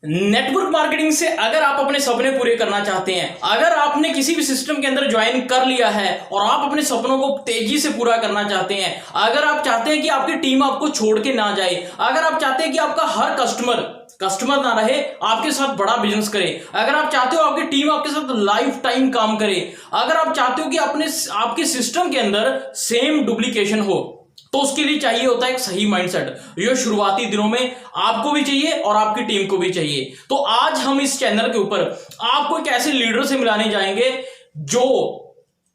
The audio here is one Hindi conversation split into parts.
नेटवर्क मार्केटिंग से अगर आप अपने सपने पूरे करना चाहते हैं, अगर आपने किसी भी सिस्टम के अंदर ज्वाइन कर लिया है और आप अपने सपनों को तेजी से पूरा करना चाहते हैं, अगर आप चाहते हैं कि आपकी टीम आपको छोड़ के ना जाए, अगर आप चाहते हैं कि आपका हर कस्टमर ना रहे, आपके साथ बड़ा बिजनेस करे, अगर आप चाहते हो आपकी टीम आपके साथ लाइफ टाइम काम करे, अगर आप चाहते हो कि आपके सिस्टम के अंदर सेम डुप्लीकेशन हो, तो उसके लिए चाहिए होता है एक सही माइंडसेट। ये शुरुआती दिनों में आपको भी चाहिए और आपकी टीम को भी चाहिए। तो आज हम इस चैनल के ऊपर आपको एक ऐसे लीडर से मिलाने जाएंगे जो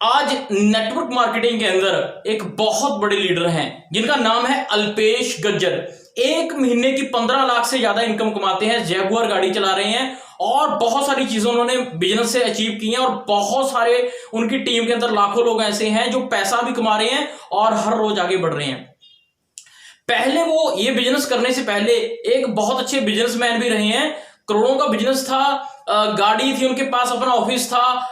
आज नेटवर्क मार्केटिंग के अंदर एक बहुत बड़े लीडर हैं, जिनका नाम है अल्पेश गज्जर। एक महीने की 15 लाख से ज्यादा इनकम कमाते हैं, जैगुआर गाड़ी चला रहे हैं और बहुत सारी चीजें उन्होंने बिजनेस से अचीव की हैं और बहुत सारे उनकी टीम के अंदर लाखों लोग ऐसे हैं जो पैसा भी कमा रहे हैं और हर रोज आगे बढ़ रहे हैं। पहले वो ये बिजनेस करने से पहले एक बहुत अच्छे बिजनेसमैन भी रहे हैं। करोड़ों का बिजनेस था, गाड़ी थी उनके पास, अपना ऑफिस था,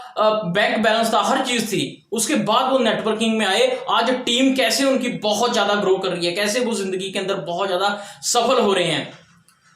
बैंक बैलेंस था, हर चीज थी। उसके बाद वो नेटवर्किंग में आए। आज टीम कैसे उनकी बहुत ज्यादा ग्रो कर रही है, कैसे वो जिंदगी के अंदर बहुत ज्यादा सफल हो रहे हैं,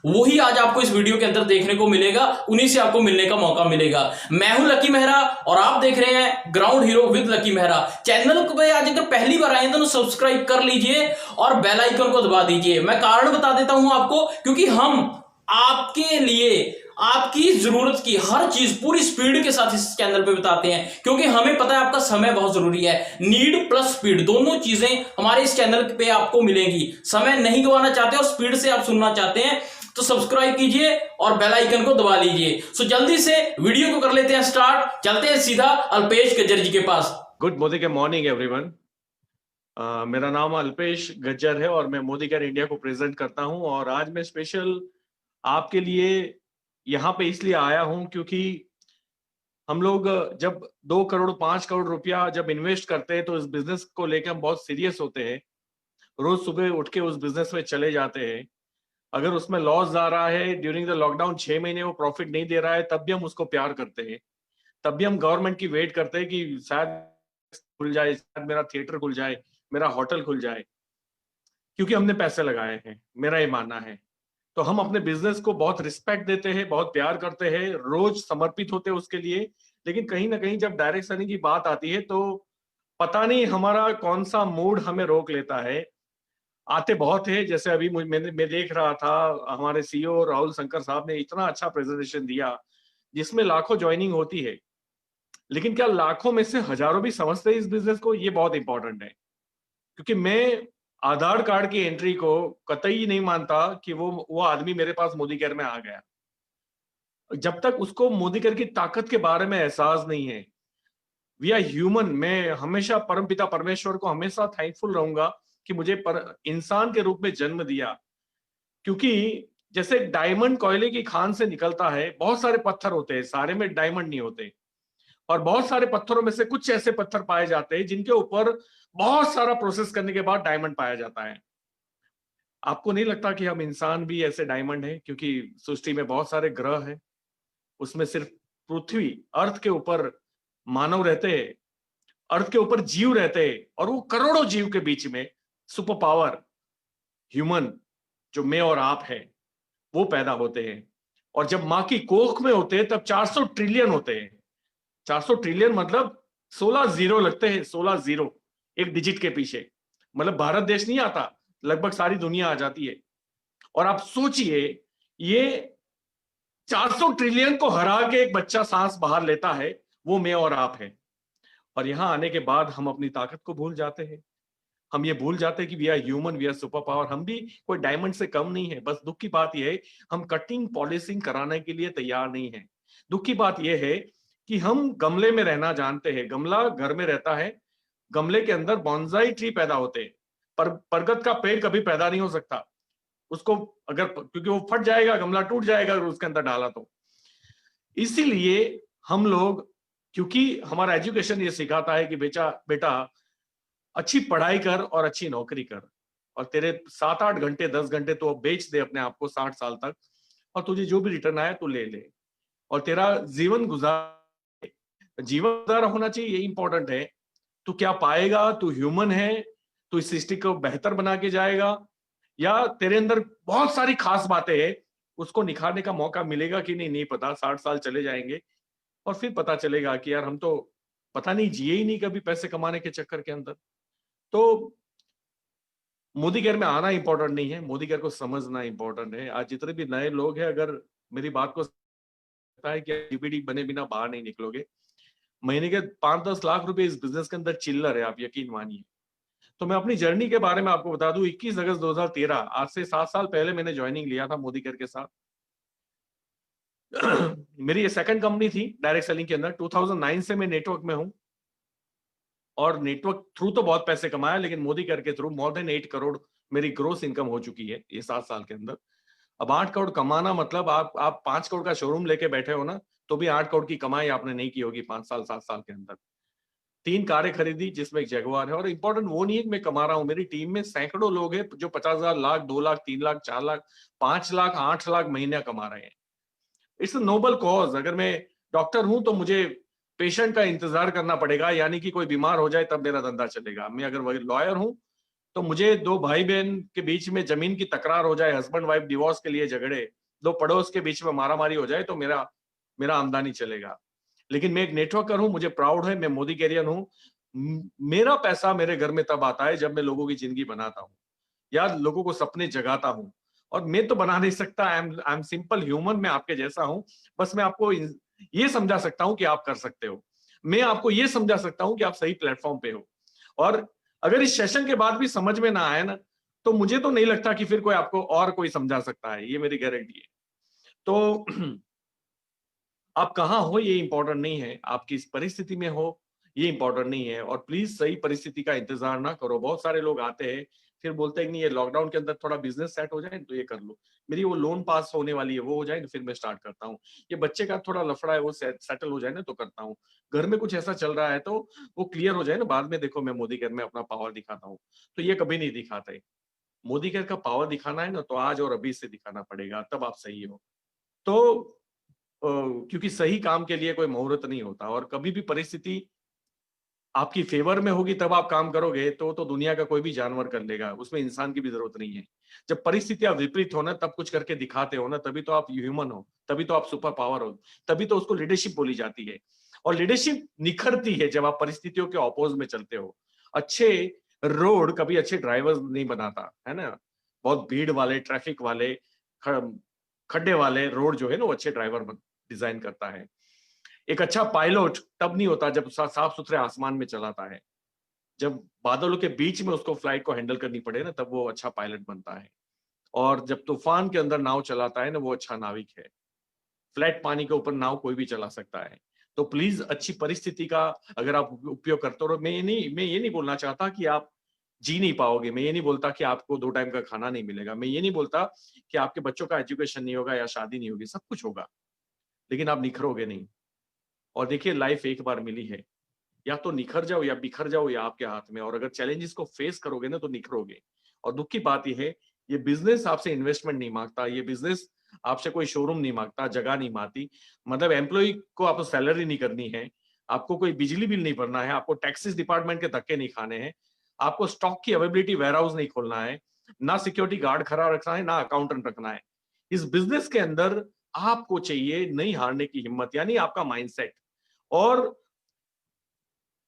वही आज आपको इस वीडियो के अंदर देखने को मिलेगा। उन्हीं से आपको मिलने का मौका मिलेगा। मैं हूं लकी मेहरा और आप देख रहे हैं ground hero with lucky Mehra. Channel को पे आज अगर पहली बार आए तो सब्सक्राइब कर लीजिए और बेल आइकन को दबा दीजिए। मैं कारण बता देता हूं आपको, क्योंकि हम आपके लिए आपकी जरूरत की हर चीज पूरी स्पीड के साथ इस चैनल पे बताते हैं, क्योंकि हमें पता है आपका समय बहुत जरूरी है। नीड प्लस स्पीड दोनों चीजें हमारे इस चैनल पे आपको मिलेंगी। समय नहीं गवाना चाहते और स्पीड से आप सुनना चाहते हैं तो सब्सक्राइब कीजिए और बेल आइकन को दबा लीजिए। सो जल्दी से वीडियो को कर लेते हैं स्टार्ट, चलते हैं सीधा अल्पेश गज्जर जी के पास। गुड मोदी के मॉर्निंग एवरीवन। मेरा नाम अल्पेश गज्जर है और मैं मोदी केयर इंडिया को प्रेजेंट करता हूं। और आज मैं स्पेशल आपके लिए यहाँ पे इसलिए आया हूं क्योंकि हम लोग जब 2 करोड़ 5 करोड़ रुपया जब इन्वेस्ट करते हैं तो इस बिजनेस को लेकर हम बहुत सीरियस होते हैं। रोज सुबह उठ के उस बिजनेस में चले जाते हैं। अगर उसमें लॉस आ रहा है, ड्यूरिंग द लॉकडाउन 6 महीने वो प्रॉफिट नहीं दे रहा है, तब भी हम उसको प्यार करते हैं। तब भी हम गवर्नमेंट की वेट करते हैं कि शायद खुल जाए, शायद मेरा थिएटर खुल जाए, मेरा होटल खुल जाए, क्योंकि हमने पैसे लगाए हैं। मेरा ये मानना है। तो हम अपने बिजनेस को बहुत रिस्पेक्ट देते हैं, बहुत प्यार करते हैं, रोज समर्पित होते हैं उसके लिए। लेकिन कहीं ना कहीं जब डायरेक्ट सेलिंग की बात आती है तो पता नहीं हमारा कौन सा मूड हमें रोक लेता है। आते बहुत है, जैसे अभी मैं देख रहा था हमारे सीईओ राहुल शंकर साहब ने इतना अच्छा प्रेजेंटेशन दिया जिसमें लाखों ज्वाइनिंग होती है। लेकिन क्या लाखों में से हजारों भी समझते हैं इस बिजनेस को? ये बहुत इंपॉर्टेंट है। क्योंकि मैं आधार कार्ड की एंट्री को कतई नहीं मानता कि वो आदमी मेरे पास मोदी केयर में आ गया, जब तक उसको मोदी केयर की ताकत के बारे में एहसास नहीं है। We are human. मैं हमेशा परमपिता परमेश्वर को हमेशा थैंकफुल रहूंगा कि मुझे इंसान के रूप में जन्म दिया। क्योंकि जैसे डायमंड कोयले की खान से निकलता है, बहुत सारे पत्थर होते हैं, सारे में डायमंड नहीं होते। और बहुत सारे पत्थरों में से कुछ ऐसे पत्थर पाए जाते हैं जिनके ऊपर बहुत सारा प्रोसेस करने के बाद डायमंड पाया जाता है। आपको नहीं लगता कि हम इंसान भी ऐसे डायमंड हैं? क्योंकि सृष्टि में बहुत सारे ग्रह हैं, उसमें सिर्फ पृथ्वी अर्थ के ऊपर मानव रहते हैं, अर्थ के ऊपर जीव रहते हैं, और वो करोड़ों जीव के बीच में सुपर पावर ह्यूमन जो मैं और आप है वो पैदा होते हैं। और जब माँ की कोख में होते हैं तब 400 ट्रिलियन होते हैं। 400 ट्रिलियन मतलब 16 जीरो लगते हैं, 16 जीरो एक डिजिट के पीछे। मतलब भारत देश नहीं आता, लगभग सारी दुनिया आ जाती है। और आप सोचिए, ये 400 ट्रिलियन को हरा के एक बच्चा सांस बाहर लेता है, वो मैं और आप है। और यहां आने के बाद हम अपनी ताकत को भूल जाते हैं। हम ये भूल जाते हैं कि we are human, we are super power. हम भी कोई डायमंड से कम नहीं है। बस दुख की बात यह है, हम कटिंग पॉलिशिंग कराने के लिए तैयार नहीं है। दुख की बात यह है कि हम गमले में रहना जानते हैं। गमला घर में रहता है, गमले के अंदर बॉन्साई ट्री पैदा होते हैं, पर बरगद का पेड़ कभी पैदा नहीं हो सकता। उसको अगर, क्योंकि वो फट जाएगा, गमला टूट जाएगा अगर उसके अंदर डाला तो। इसीलिए हम लोग, क्योंकि हमारा एजुकेशन ये सिखाता है कि बेटा बेटा अच्छी पढ़ाई कर और अच्छी नौकरी कर, और तेरे 7-8 घंटे 10 घंटे तो बेच दे अपने आप को 60 साल तक, और तुझे जो भी रिटर्न आए तू ले ले, और तेरा जीवन गुजारा होना चाहिए। ये इंपॉर्टेंट है। तू क्या पाएगा? तू ह्यूमन है, तू इस सृष्टि को बेहतर बना के जाएगा, या तेरे अंदर बहुत सारी खास बातें हैं उसको निखारने का मौका मिलेगा कि नहीं, नहीं पता। 60 साल चले जाएंगे और फिर पता चलेगा कि यार हम तो पता नहीं जिए ही नहीं कभी पैसे कमाने के चक्कर के अंदर। तो मोदी केयर में आना इंपॉर्टेंट नहीं है, मोदी केयर को समझना इंपॉर्टेंट है। आज जितने भी नए लोग हैं, अगर मेरी बात को लगता है कि डीपीडी बने बिना बाहर नहीं निकलोगे, महीने के 5-10 लाख रुपए इस बिजनेस के अंदर चिल्लर है, आप यकीन मानिए। तो मैं अपनी जर्नी के बारे में आपको बता दूं, 21 अगस्त 2013, आज से 7 साल पहले मैंने ज्वाइनिंग लिया था मोदी केयर के साथ। मेरी ये सेकंड कंपनी थी डायरेक्ट सेलिंग के अंदर। 2009 से मैं नेटवर्क में हूं और नेटवर्क थ्रू तो बहुत पैसे कमाया, लेकिन मोदी केयर के थ्रू मोर देन 8 करोड़ मेरी ग्रोस इनकम हो चुकी है ये 7 साल के अंदर। अब 8 करोड़ कमाना मतलब आप 5 करोड़ का शोरूम लेके बैठे हो ना, तो भी 8 करोड़ की कमाई आपने नहीं की होगी 5 साल 7 साल के अंदर। 3 कारें खरीदी जिसमें एक जगुआर है। और इंपॉर्टेंट वो नहीं है कि मैं कमा रहा हूं, मेरी टीम में सैकड़ों लोग हैं जो 50,000, लाख, 2 लाख, 3 लाख, 4 लाख, 5 लाख, 8 लाख महीने कमा रहे हैं। It's a noble cause. अगर मैं डॉक्टर हूं तो मुझे पेशेंट का इंतजार करना पड़ेगा, यानी कि कोई बीमार हो जाए तब मेरा धंधा चलेगा। मैं अगर लॉयर हूं तो मुझे 2 भाई बहन के बीच में जमीन की तकरार हो जाए, हस्बैंड वाइफ डिवोर्स के लिए झगड़े, 2 पड़ोस के बीच में मारामारी हो जाए, तो मेरा मेरा आमदनी चलेगा। लेकिन मैं एक नेटवर्कर हूं, मुझे प्राउड है, मैं मोदी कैरियर हूं। मेरा पैसा मेरे घर में तब आता है जब मैं लोगों की जिंदगी बनाता हूं या लोगों को सपने जगाता हूं। और मैं तो बना नहीं सकता, आई एम सिंपल ह्यूमन, मैं आपके जैसा हूं। बस मैं आपको ये समझा सकता हूं कि आप कर सकते हो। मैं आपको ये समझा सकता हूं कि आप सही प्लेटफॉर्म पे हो। और अगर इस सेशन के बाद भी समझ में ना आए ना, तो मुझे तो नहीं लगता कि फिर कोई आपको और कोई समझा सकता है, ये मेरी गारंटी है। तो आप कहाँ हो ये इंपॉर्टेंट नहीं है, आप किस परिस्थिति में हो ये इंपॉर्टेंट नहीं है। और प्लीज सही परिस्थिति का इंतजार ना करो। बहुत सारे लोग आते हैं फिर बोलते हैं कि नहीं, ये लॉकडाउन के अंदर थोड़ा बिजनेस सेट हो जाए तो ये कर लो, मेरी वो लोन पास होने वाली है वो हो जाए तो फिर मैं स्टार्ट करता हूँ, ये बच्चे का थोड़ा लफड़ा है वो सेटल हो जाए ना तो करता हूँ, घर में कुछ ऐसा चल रहा है तो वो क्लियर हो जाए ना, बाद में देखो मैं मोदी केयर में अपना पावर दिखाता हूँ। तो ये कभी नहीं दिखाते। मोदी केयर का पावर दिखाना है ना तो आज और अभी से दिखाना पड़ेगा, तब आप सही हो। तो क्योंकि सही काम के लिए कोई मुहूर्त नहीं होता, और कभी भी परिस्थिति आपकी फेवर में होगी तब आप काम करोगे तो दुनिया का कोई भी जानवर कर लेगा, उसमें इंसान की भी जरूरत नहीं है। जब परिस्थितियां विपरीत हो ना तब कुछ करके दिखाते हो ना, तभी तो आप ह्यूमन हो, तभी तो आप सुपर पावर हो, तभी तो उसको लीडरशिप बोली जाती है। और लीडरशिप निखरती है जब आप परिस्थितियों के अपोज में चलते हो। अच्छे रोड कभी अच्छे ड्राइवर नहीं बनाता है ना, बहुत भीड़ वाले, ट्रैफिक वाले, खड्डे वाले रोड जो है ना वो अच्छे ड्राइवर डिजाइन करता है। एक अच्छा पायलट तब नहीं होता जब साफ सुथरे आसमान में चलाता है, जब बादलों के बीच में उसको फ्लाइट को हैंडल करनी पड़े ना तब वो अच्छा पायलट बनता है। और जब तूफान के अंदर नाव चलाता है ना वो अच्छा नाविक है। फ्लैट पानी के ऊपर नाव कोई भी चला सकता है। तो प्लीज अच्छी परिस्थिति का अगर आप उपयोग करते हो, मैं ये नहीं बोलना चाहता कि आप जी नहीं पाओगे, मैं ये नहीं बोलता कि आपको 2 टाइम का खाना नहीं मिलेगा, मैं ये नहीं बोलता कि आपके बच्चों का एजुकेशन नहीं होगा या शादी नहीं होगी, सब कुछ होगा, लेकिन आप निखरोगे नहीं। और देखिए लाइफ एक बार मिली है, या तो निखर जाओ या बिखर जाओ, या आपके हाथ में। और अगर चैलेंजेस को फेस करोगे ना तो निखरोगे। और दुख की बात यह है, ये बिजनेस आपसे इन्वेस्टमेंट नहीं मांगता, ये बिजनेस आपसे कोई शोरूम नहीं मांगता, जगह नहीं मांगती। मतलब एम्प्लॉय को आपको सैलरी नहीं करनी है, आपको कोई बिजली बिल नहीं भरना है, आपको टैक्सेस डिपार्टमेंट के धक्के नहीं खाने हैं, आपको स्टॉक की अवेलेबिलिटी वेयर हाउस नहीं खोलना है, ना सिक्योरिटी गार्ड खड़ा रखना है, ना अकाउंटेंट रखना है। इस बिजनेस के अंदर आपको चाहिए नहीं हारने की हिम्मत, यानी आपका माइंडसेट। और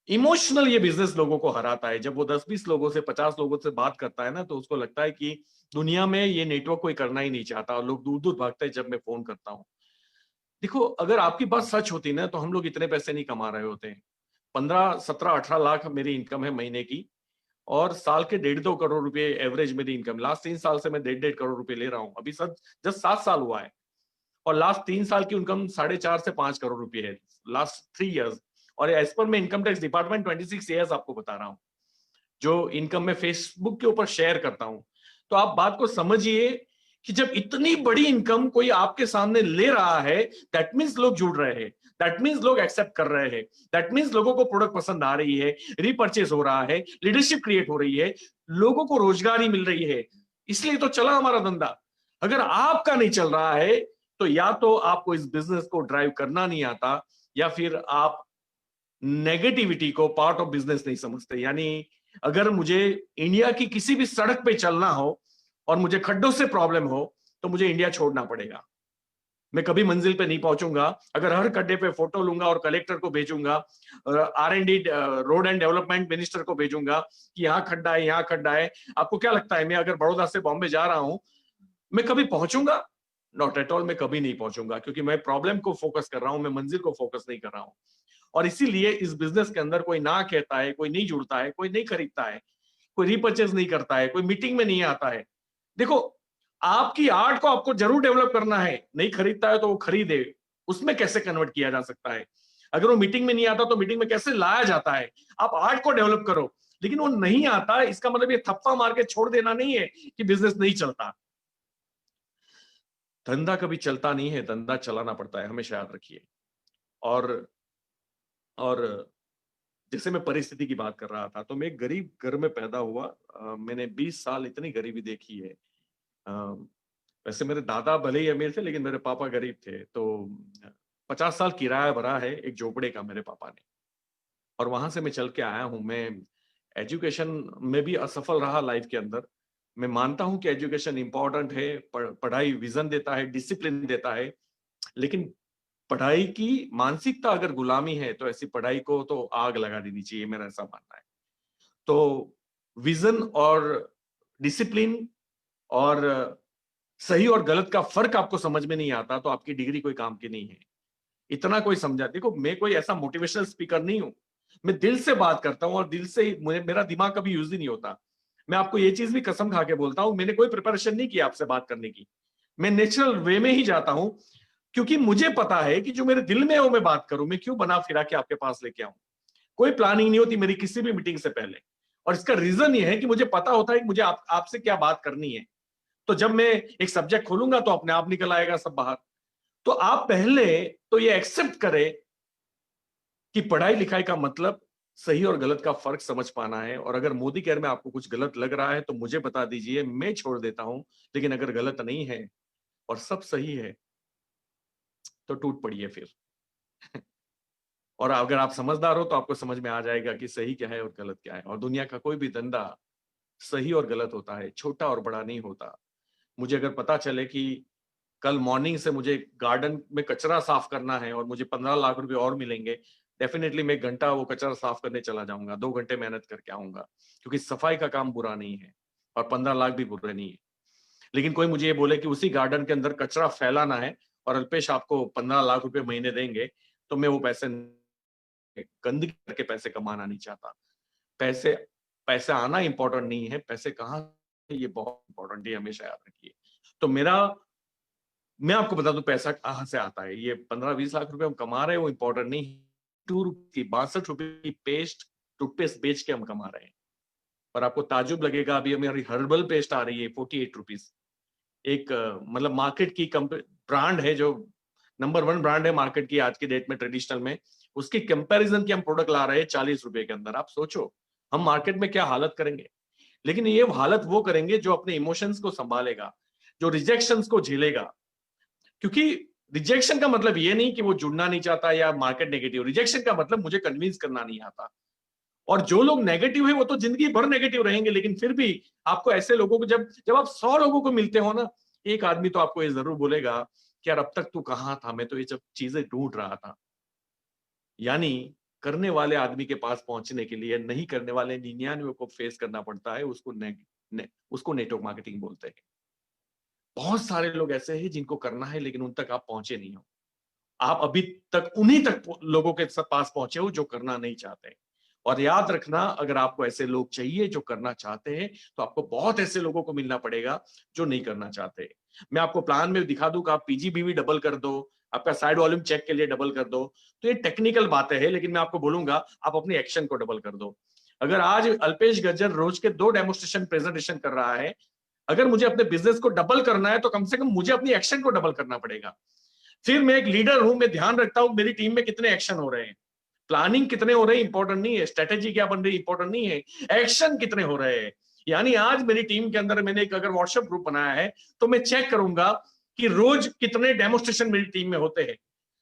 इमोशनल ये बिजनेस लोगों को हराता है। जब वो 10-20 लोगों से, 50 लोगों से बात करता है ना तो उसको लगता है कि दुनिया में ये नेटवर्क कोई करना ही नहीं चाहता, और लोग दूर दूर भागते हैं जब मैं फोन करता हूँ। देखो अगर आपकी बात सच होती ना तो हम लोग इतने पैसे नहीं कमा रहे होते। 15, 17, 18 लाख मेरी इनकम है महीने की, और साल के 1.5-2 करोड़ रुपए एवरेज मेरी इनकम। लास्ट 3 साल से मैं 1.5 करोड़ रुपए ले रहा हूँ, अभी सर जस्ट 7 साल हुआ है। और लास्ट 3 साल की इनकम 4.5 से 5 करोड़ रुपए है, लास्ट 3 इयर्स। और एज पर मैं इनकम टैक्स डिपार्टमेंट 26 ईयर्स आपको बता रहा हूं, जो इनकम मैं फेसबुक के ऊपर शेयर करता हूं। तो आप बात को समझिए कि जब इतनी बड़ी इनकम कोई आपके सामने ले रहा है, दैट मीन्स लोग जुड़ रहे हैं, दैट मीन्स लोग एक्सेप्ट कर रहे हैं, दैट मीन्स लोगों को प्रोडक्ट पसंद आ रही है, रीपर्चेस हो रहा है, लीडरशिप क्रिएट हो रही है, लोगों को रोजगारी मिल रही है। इसलिए तो चला हमारा धंधा। अगर आपका नहीं चल रहा है तो या तो आपको इस बिजनेस को ड्राइव करना नहीं आता, या फिर आप नेगेटिविटी को पार्ट ऑफ बिजनेस नहीं समझते। यानी अगर मुझे इंडिया की किसी भी सड़क पे चलना हो और मुझे खड्डों से प्रॉब्लम हो तो मुझे इंडिया छोड़ना पड़ेगा। मैं कभी मंजिल पे नहीं पहुंचूंगा अगर हर गड्ढे पे फोटो लूंगा और कलेक्टर को भेजूंगा, R&D road and development minister को भेजूंगा कि यहाँ खड्डा है, यहाँ खड्डा है। आपको क्या लगता है मैं अगर बड़ौदा से बॉम्बे जा रहा हूं, मैं कभी पहुंचूंगा? नॉट एट ऑल, मैं कभी नहीं पहुंचूंगा, क्योंकि मैं प्रॉब्लम को फोकस कर रहा हूं, मैं मंजिल को फोकस नहीं कर रहा हूं। और इसीलिए इस बिजनेस के अंदर कोई ना कहता है, कोई नहीं जुड़ता है, कोई नहीं खरीदता है, कोई रीपर्चेज नहीं करता है, कोई मीटिंग में नहीं आता है। देखो, आपकी आर्ट को आपको जरूर डेवलप करना है, नहीं खरीदता है तो वो खरीदे, उसमें कैसे कन्वर्ट किया जा सकता है। अगर वो मीटिंग में नहीं आता तो मीटिंग में कैसे लाया जाता है। आप आर्ट को डेवलप करो, लेकिन वो नहीं आता इसका मतलब ये थप्पा मार के छोड़ देना नहीं है कि बिजनेस नहीं चलता। धंधा कभी चलता नहीं है, धंधा चलाना पड़ता है, हमेशा याद रखिए। और जैसे मैं परिस्थिति की बात कर रहा था, तो मैं एक गरीब घर में पैदा हुआ। मैंने 20 साल इतनी गरीबी देखी है। वैसे मेरे दादा भले ही अमीर थे, लेकिन मेरे पापा गरीब थे। तो 50 साल किराया भरा है एक झोपड़े का मेरे पापा ने, और वहां से मैं चल के आया हूं। मैं एजुकेशन में भी असफल रहा लाइफ के अंदर। मैं मानता हूं कि एजुकेशन इंपॉर्टेंट है, पढ़ाई विजन देता है, डिसिप्लिन देता है, लेकिन पढ़ाई की मानसिकता अगर गुलामी है तो ऐसी पढ़ाई को तो आग लगा देनी चाहिए, मेरा ऐसा मानना है। तो विजन और डिसिप्लिन और सही और गलत का फर्क आपको समझ में नहीं आता तो आपकी डिग्री कोई काम की नहीं है। इतना कोई समझा। देखो, मैं कोई ऐसा मोटिवेशनल स्पीकर नहीं हूं, मैं दिल से बात करता हूं और दिल से मेरा दिमाग कभी यूज ही नहीं होता। मैं आपको ये चीज भी कसम खा के बोलता हूं, मैंने कोई प्रिपरेशन नहीं किया आपसे बात करने की। मैं नेचुरल वे में ही जाता हूं, क्योंकि मुझे पता है कि जो मेरे दिल में है वो मैं बात करूं। मैं क्यों बना फिरा के आपके पास लेके आऊं? कोई प्लानिंग नहीं होती मेरी किसी भी मीटिंग से पहले, और इसका रीजन ये है कि मुझे पता होता है कि मुझे आपसे क्या बात करनी है। तो जब मैं एक सब्जेक्ट खोलूंगा तो अपने आप निकल आएगा सब बाहर। तो आप पहले तो ये एक्सेप्ट करें कि पढ़ाई लिखाई का मतलब सही और गलत का फर्क समझ पाना है। और अगर मोदी केयर में आपको कुछ गलत लग रहा है तो मुझे बता दीजिए, मैं छोड़ देता हूं। लेकिन अगर गलत नहीं है और सब सही है तो टूट पड़िए फिर। और अगर आप समझदार हो तो आपको समझ में आ जाएगा कि सही क्या है और गलत क्या है। और दुनिया का कोई भी धंधा सही और गलत होता है, छोटा और बड़ा नहीं होता। मुझे अगर पता चले कि कल मॉर्निंग से मुझे गार्डन में कचरा साफ करना है और मुझे 15 लाख रुपए और मिलेंगे, डेफिनेटली मैं 1 घंटा वो कचरा साफ करने चला जाऊंगा, 2 घंटे मेहनत करके आऊंगा, क्योंकि सफाई का काम बुरा नहीं है और 15 लाख भी बुरे नहीं है। लेकिन कोई मुझे ये बोले कि उसी गार्डन के अंदर कचरा फैलाना है और अल्पेश आपको 15 लाख रुपए महीने देंगे, तो मैं वो पैसे, गंदगी करके पैसे कमाना नहीं चाहता। पैसे पैसे आना इंपॉर्टेंट नहीं है, पैसे कहाँ, ये बहुत इंपॉर्टेंट है, हमेशा याद रखिए। तो मैं आपको बता दूं पैसा कहां से आता है। ये 15-20 लाख रुपए हम कमा रहे हैं वो इंपॉर्टेंट नहीं है। 62 रुपए की टूथपेस्ट बेच के हम कमा रहे हैं। और आपको ताजुब लगेगा, अभी हमारी हर्बल पेस्ट आ रही है 48 रुपीज। एक मतलब मार्केट की ब्रांड है, जो नंबर 1 ब्रांड है मार्केट की आज की डेट में, ट्रेडिशनल में। उसकी कंपैरिजन की हम प्रोडक्ट ला रहे हैं 40 रुपए के अंदर। आप सोचो हम मार्केट में क्या हालत करेंगे। लेकिन ये हालत वो करेंगे जो अपने इमोशंस को संभालेगा, जो रिजेक्शंस को झेलेगा। क्योंकि रिजेक्शन का मतलब ये नहीं कि वो जुड़ना नहीं चाहता या मार्केट नेगेटिव। रिजेक्शन का मतलब मुझे कन्विंस करना नहीं आता। और जो लोग नेगेटिव है वो तो जिंदगी भर नेगेटिव रहेंगे। लेकिन फिर भी आपको ऐसे लोगों को, जब आप 100 लोगों को मिलते हो ना, एक आदमी तो आपको ये जरूर बोलेगा कि यार अब तक तू कहां था, मैं तो ये सब चीजें ढूंढ रहा था। यानी करने वाले आदमी के पास पहुंचने के लिए नहीं करने वाले 99 को फेस करना पड़ता है। उसको नेटवर्क मार्केटिंग बोलते हैं। बहुत सारे लोग ऐसे हैं जिनको करना है लेकिन उन तक आप पहुंचे नहीं हो। आप अभी तक उन्हीं तक लोगों के पास पहुंचे हो जो करना नहीं चाहते। और याद रखना, अगर आपको ऐसे लोग चाहिए जो करना चाहते हैं तो आपको बहुत ऐसे लोगों को मिलना पड़ेगा जो नहीं करना चाहते। मैं आपको प्लान में दिखा दूं कि आप पीजीबीवी डबल कर दो, आपका साइड वॉल्यूम चेक के लिए डबल कर दो, तो ये टेक्निकल बातें हैं। लेकिन मैं आपको बोलूंगा आप अपनी एक्शन को डबल कर दो। अगर आज अल्पेश गज्जर रोज के 2 डेमोस्ट्रेशन प्रेजेंटेशन कर रहा है, अगर मुझे अपने बिजनेस को डबल करना है तो कम से कम मुझे अपनी एक्शन को डबल करना पड़ेगा। फिर मैं एक लीडर हूं, मैं ध्यान रखता हूं मेरी टीम में कितने एक्शन हो रहे हैं। प्लानिंग कितने हो रहे हैं इंपॉर्टेंट नहीं है, स्ट्रेटेजी क्या बन रही है इंपॉर्टेंट नहीं है, एक्शन कितने हो रहे हैं। यानी आज मेरी टीम के अंदर मैंने एक अगर व्हाट्सएप ग्रुप बनाया है तो मैं चेक करूंगा कि रोज कितने डेमोस्ट्रेशन मेरी टीम में होते हैं।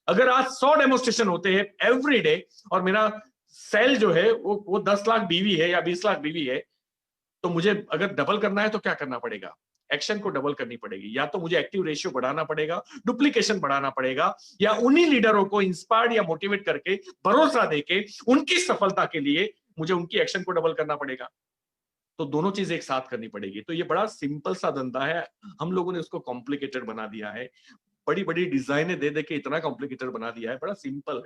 अगर आज 100 डेमोस्ट्रेशन होते हैं एवरी डे, और मेरा सेल जो है वो 10 लाख बीवी है या 20 लाख बीवी है, तो मुझे अगर डबल करना है तो क्या करना पड़ेगा? एक्शन को डबल करनी पड़ेगी। या तो मुझे एक्टिव रेशियो बढ़ाना पड़ेगा, डुप्लीकेशन बढ़ाना पड़ेगा, या उन्हीं लीडरों को इंस्पायर्ड या मोटिवेट करके, भरोसा देके उनकी सफलता के लिए मुझे उनकी एक्शन को डबल करना पड़ेगा। तो दोनों चीज एक साथ करनी पड़ेगी। तो ये बड़ा सिंपल सा धंधा है, हम लोगों ने उसको कॉम्प्लिकेटेड बना दिया है, बड़ी बड़ी डिजाइने दे दे के इतना कॉम्प्लिकेटेड बना दिया है। बड़ा सिंपल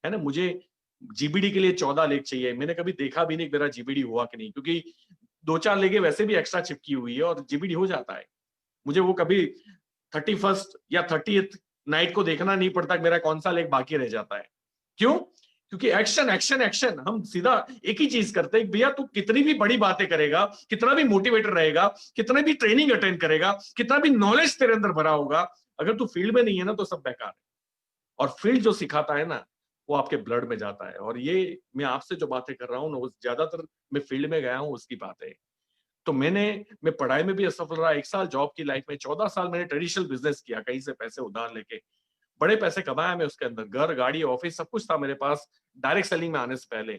है ना। मुझे जीबीडी के लिए 14 लेग चाहिए, मैंने कभी देखा भी नहीं मेरा जीबीडी हुआ कि नहीं, क्योंकि 2-4 लेगे वैसे भी एक्स्ट्रा चिपकी हुई है और जीबीडी हो जाता है। मुझे वो कभी 31st या 30th नाइट को देखना नहीं पड़ता कि मेरा कौन सा लेग बाकी रह जाता है। क्यों? क्योंकि एक्शन एक्शन एक्शन, हम सीधा एक ही चीज करते हैं। भैया तू कितनी भी बड़ी बातें करेगा, कितना भी मोटिवेटर रहेगा, कितने भी ट्रेनिंग अटेंड करेगा, कितना भी नॉलेज तेरे अंदर भरा होगा, अगर तू फील्ड में नहीं है ना तो सब बेकार है। और फील्ड जो सिखाता है ना वो आपके ब्लड में जाता है। और ये मैं आपसे जो बातें कर रहा हूँ ना वो ज्यादातर मैं फील्ड में गया हूँ उसकी बात है। तो मैं पढ़ाई में भी असफल रहा, 1 साल जॉब की लाइफ में, 14 साल मैंने ट्रेडिशनल बिजनेस किया, कहीं से पैसे उधार लेके बड़े पैसे कमाया मैं उसके अंदर, घर गाड़ी ऑफिस सब कुछ था मेरे पास डायरेक्ट सेलिंग में आने से पहले।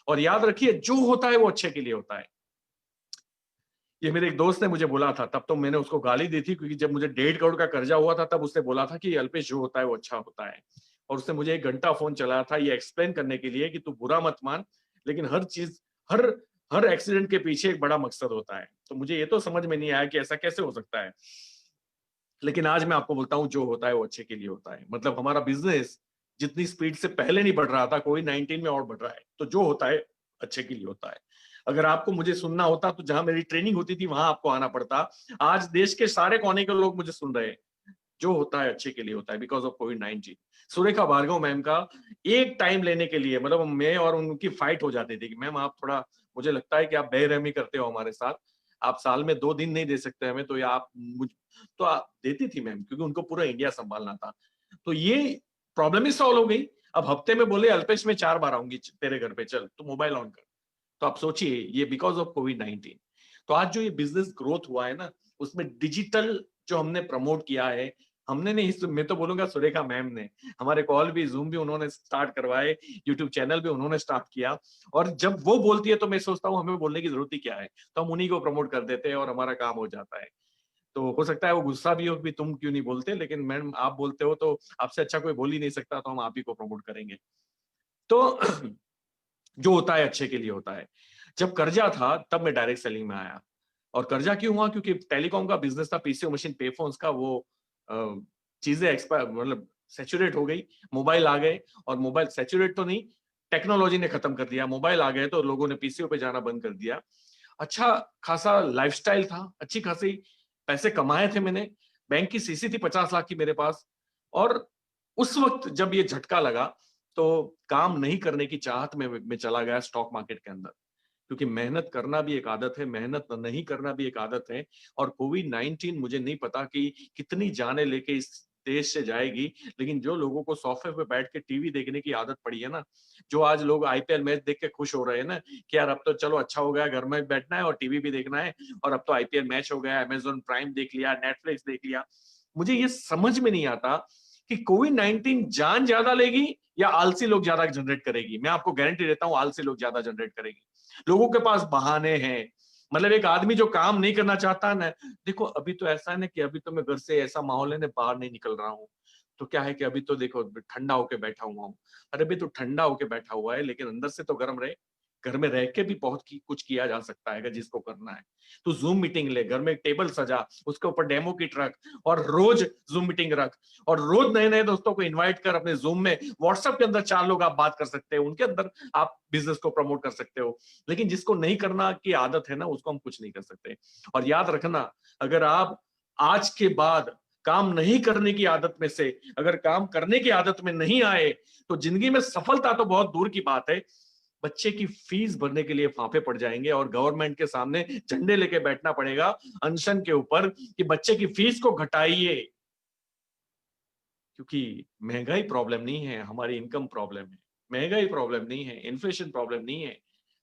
और याद रखिए जो होता है वो अच्छे के लिए होता है। ये मेरे एक दोस्त ने मुझे बोला था, तब तो मैंने उसको गाली दी थी, क्योंकि जब मुझे 1.5 करोड़ का कर्जा हुआ था तब उसने बोला था कि अल्पेश जो होता है वो अच्छा होता है। और उसने मुझे 1 घंटा फोन चलाया था ये एक्सप्लेन करने के लिए कि तू बुरा मत मान, लेकिन हर चीज, हर हर एक्सीडेंट के पीछे एक बड़ा मकसद होता है। तो मुझे ये तो समझ में नहीं आया कि ऐसा कैसे हो सकता है। लेकिन आज मैं आपको बोलता हूँ जो होता है वो अच्छे के लिए होता है। मतलब हमारा बिजनेस जितनी स्पीड से पहले नहीं बढ़ रहा था, कोविड-19 में और बढ़ रहा है। तो जो होता है अच्छे के लिए होता है। अगर आपको मुझे सुनना होता तो जहां मेरी ट्रेनिंग होती थी वहां आपको आना पड़ता। आज देश के सारे कोने के लोग मुझे सुन रहे हैं। जो होता है अच्छे के लिए होता है, बिकॉज ऑफ कोविड-19। सुरेखा भार्गव मैम का एक टाइम लेने के लिए, मतलब मैं और उनकी फाइट हो जाती थी कि मैम आप थोड़ा, मुझे लगता है कि आप बेरहमी करते हो हमारे साथ, आप साल में 2 दिन नहीं दे सकते हमें, तो या आप मुझ तो आप देती थी मैम, क्योंकि उनको पूरा इंडिया संभालना था। तो ये प्रॉब्लम ही सॉल्व हो गई। अब हफ्ते में बोले अल्पेश में 4 बार आऊंगी तेरे घर पे, चल तू मोबाइल ऑन कर। तो आप सोचिए ये बिकॉज ऑफ कोविड-19। तो आज जो ये बिजनेस ग्रोथ हुआ है ना, उसमें डिजिटल जो हमने प्रमोट किया है, हमने नहीं, मैं तो बोलूंगा सुरेखा मैम ने, हमारे कॉल भी, जूम भी उन्होंने स्टार्ट करवाए, यूट्यूब चैनल भी उन्होंने स्टार्ट किया। और जब वो बोलती है तो मैं सोचता हूँ हमें बोलने की जरूरत ही क्या है, तो हम उन्हीं को प्रमोट कर देते हैं और हमारा काम हो जाता है। तो हो सकता है वो गुस्सा भी हो कि तुम क्यों नहीं बोलते, लेकिन मैम आप बोलते हो तो आपसे अच्छा कोई बोल ही नहीं सकता, तो हम आप ही को प्रमोट करेंगे। तो जो होता है अच्छे के लिए होता है। जब कर्जा था तब मैं डायरेक्ट सेलिंग में आया। और कर्जा क्यों हुआ? क्योंकि टेलीकॉम का बिजनेस था, पीसीओ मशीन, पे फोन्स का, वो चीजें एक्सपायर, मतलब सैचुरेट हो गई, मोबाइल आ गए। और मोबाइल सैचुरेट तो नहीं, टेक्नोलॉजी ने खत्म कर दिया, मोबाइल आ गए तो लोगों ने पीसीओ पे जाना बंद कर दिया। अच्छा खासा लाइफस्टाइल था, अच्छी खासी पैसे कमाए थे मैंने, बैंक की सीसी थी 50 लाख की मेरे पास। और उस वक्त जब ये झटका लगा तो काम नहीं करने की चाहत में मैं चला गया स्टॉक मार्केट के अंदर, क्योंकि मेहनत करना भी एक आदत है, मेहनत नहीं करना भी एक आदत है। और कोविड-19 मुझे नहीं पता कि कितनी जाने लेके इस देश से जाएगी, लेकिन जो लोगों को सोफे पे बैठ के टीवी देखने की आदत पड़ी है ना, जो आज लोग आईपीएल मैच देख के खुश हो रहे हैं ना कि यार अब तो चलो अच्छा हो गया, घर में बैठना है और टीवी भी देखना है, और अब तो आईपीएल मैच हो गया, अमेज़न प्राइम देख लिया, नेटफ्लिक्स देख लिया। मुझे ये समझ में नहीं आता कि कोविड-19 जान ज्यादा लेगी या आलसी लोग ज्यादा जनरेट करेगी। मैं आपको गारंटी देता हूं आलसी लोग ज्यादा जनरेट करेगी। लोगों के पास बहाने हैं। मतलब एक आदमी जो काम नहीं करना चाहता ना, देखो अभी तो ऐसा है ना कि अभी तो मैं घर से, ऐसा माहौल है ना, बाहर नहीं निकल रहा हूँ। तो क्या है कि अभी तो देखो ठंडा होके बैठा हुआ हूँ। अरे अभी तो ठंडा होके बैठा हुआ है, लेकिन अंदर से तो गर्म रहे। घर में रह के भी बहुत कुछ किया जा सकता है अगर जिसको करना है। तो जूम मीटिंग ले, घर में एक टेबल सजा, उसके ऊपर डेमो किट रख, और रोज जूम मीटिंग रख, और रोज नए नए दोस्तों को इनवाइट कर अपने जूम में। व्हाट्सएप के अंदर 4 लोग आप बात कर सकते हो, उनके अंदर आप बिजनेस को प्रमोट कर सकते हो। लेकिन जिसको नहीं करना की आदत है ना, उसको हम कुछ नहीं कर सकते। और याद रखना, अगर आप आज के बाद काम नहीं करने की आदत में से अगर काम करने की आदत में नहीं आए, तो जिंदगी में सफलता तो बहुत दूर की बात है, बच्चे की फीस भरने के लिए फांफे पड़ जाएंगे और गवर्नमेंट के सामने झंडे लेके बैठना पड़ेगा अनशन के ऊपर कि बच्चे की फीस को घटाइए। क्योंकि महंगाई प्रॉब्लम नहीं है, हमारी इनकम प्रॉब्लम है। महंगाई प्रॉब्लम नहीं है, इन्फ्लेशन प्रॉब्लम नहीं है,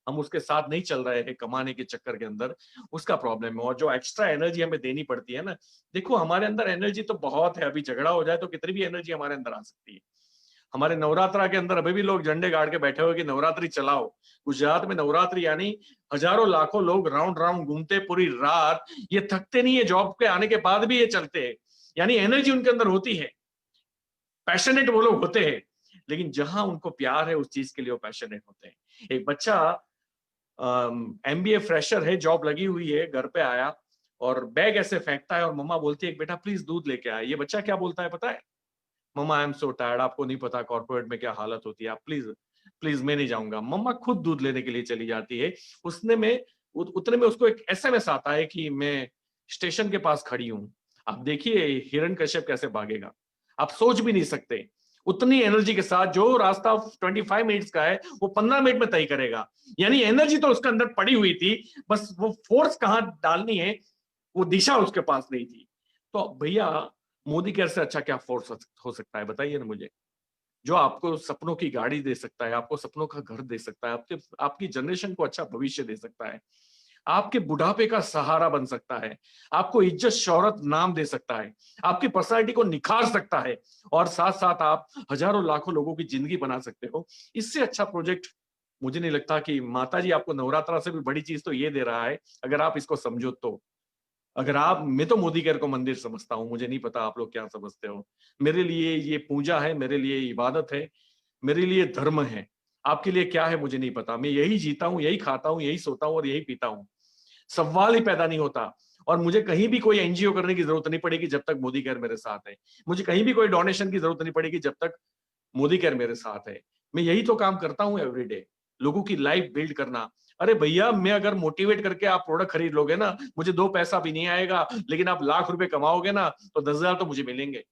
हम उसके साथ नहीं चल रहे हैं कमाने के चक्कर के अंदर, उसका प्रॉब्लम है। और जो एक्स्ट्रा एनर्जी हमें देनी पड़ती है ना, देखो हमारे अंदर एनर्जी तो बहुत है, अभी झगड़ा हो जाए तो कितनी भी एनर्जी हमारे अंदर आ सकती है। हमारे नवरात्रा के अंदर अभी भी लोग झंडे गाड़ के बैठे हुए कि नवरात्रि चलाओ। गुजरात में नवरात्रि यानी हजारों लाखों लोग राउंड राउंड घूमते पूरी रात, ये थकते नहीं है, जॉब के आने के बाद भी ये चलते हैं, यानी एनर्जी उनके अंदर होती है, पैशनेट वो लोग होते हैं। लेकिन जहां उनको प्यार है उस चीज के लिए वो पैशनेट होते हैं। एक बच्चा एमबीए फ्रेशर है, जॉब लगी हुई है, घर पे आया और बैग ऐसे फेंकता है और मम्मा बोलती है बेटा प्लीज दूध लेके आए। ये बच्चा क्या बोलता है पता है? मम्मा आई एम सो टायर्ड, आपको नहीं पता कॉर्पोरेट में क्या हालत होती है, आप प्लीज प्लीज मैं नहीं जाऊंगा। मम्मा खुद दूध लेने के लिए चली जाती है। उतने में उसको एक एसएमएस आता है कि मैं स्टेशन के पास खड़ी हूं। आप देखिए हिरण्यकश्यप कैसे भागेगा, आप सोच भी नहीं सकते। उतनी एनर्जी के साथ जो रास्ता 25 मिनट्स का है वो 15 मिनट में तय करेगा। यानी एनर्जी तो उसके अंदर पड़ी हुई थी, बस वो फोर्स कहां डालनी है वो दिशा उसके पास नहीं थी। तो भैया मोदी केयर से अच्छा क्या फोर्स हो सकता है बताइए ना मुझे, जो आपको सपनों की गाड़ी दे सकता है, आपको सपनों का घर दे सकता है, आपकी जनरेशन को अच्छा भविष्य दे सकता है, आपके बुढ़ापे का सहारा बन सकता है, आपको इज्जत शौहरत नाम दे सकता है, आपकी पर्सनालिटी को निखार सकता है, और साथ साथ आप हजारों लाखों लोगों की जिंदगी बना सकते हो। इससे अच्छा प्रोजेक्ट मुझे नहीं लगता कि माता जी आपको नवरात्रा से भी बड़ी चीज तो ये दे रहा है, अगर आप इसको समझो तो। अगर आप, मैं तो मोदी केयर को मंदिर समझता हूँ, मुझे नहीं पता आप लोग क्या समझते हो। मेरे लिए ये पूजा है, मेरे लिए इबादत है, मेरे लिए धर्म है। आपके लिए क्या है मुझे नहीं पता। मैं यही जीता हूँ, यही खाता हूँ, यही सोता हूँ और यही पीता हूँ। सवाल ही पैदा नहीं होता। और मुझे कहीं भी कोई एनजीओ करने की जरूरत नहीं पड़ेगी जब तक मोदी केयर मेरे साथ है। मुझे कहीं भी कोई डोनेशन की जरूरत नहीं पड़ेगी जब तक मोदी केयर मेरे साथ है। मैं यही तो काम करता हूँ एवरीडे, लोगों की लाइफ बिल्ड करना। अरे भैया मैं अगर मोटिवेट करके आप प्रोडक्ट खरीद लोगे ना, मुझे 2 पैसा भी नहीं आएगा, लेकिन आप लाख रुपए कमाओगे ना तो 10,000 तो मुझे मिलेंगे।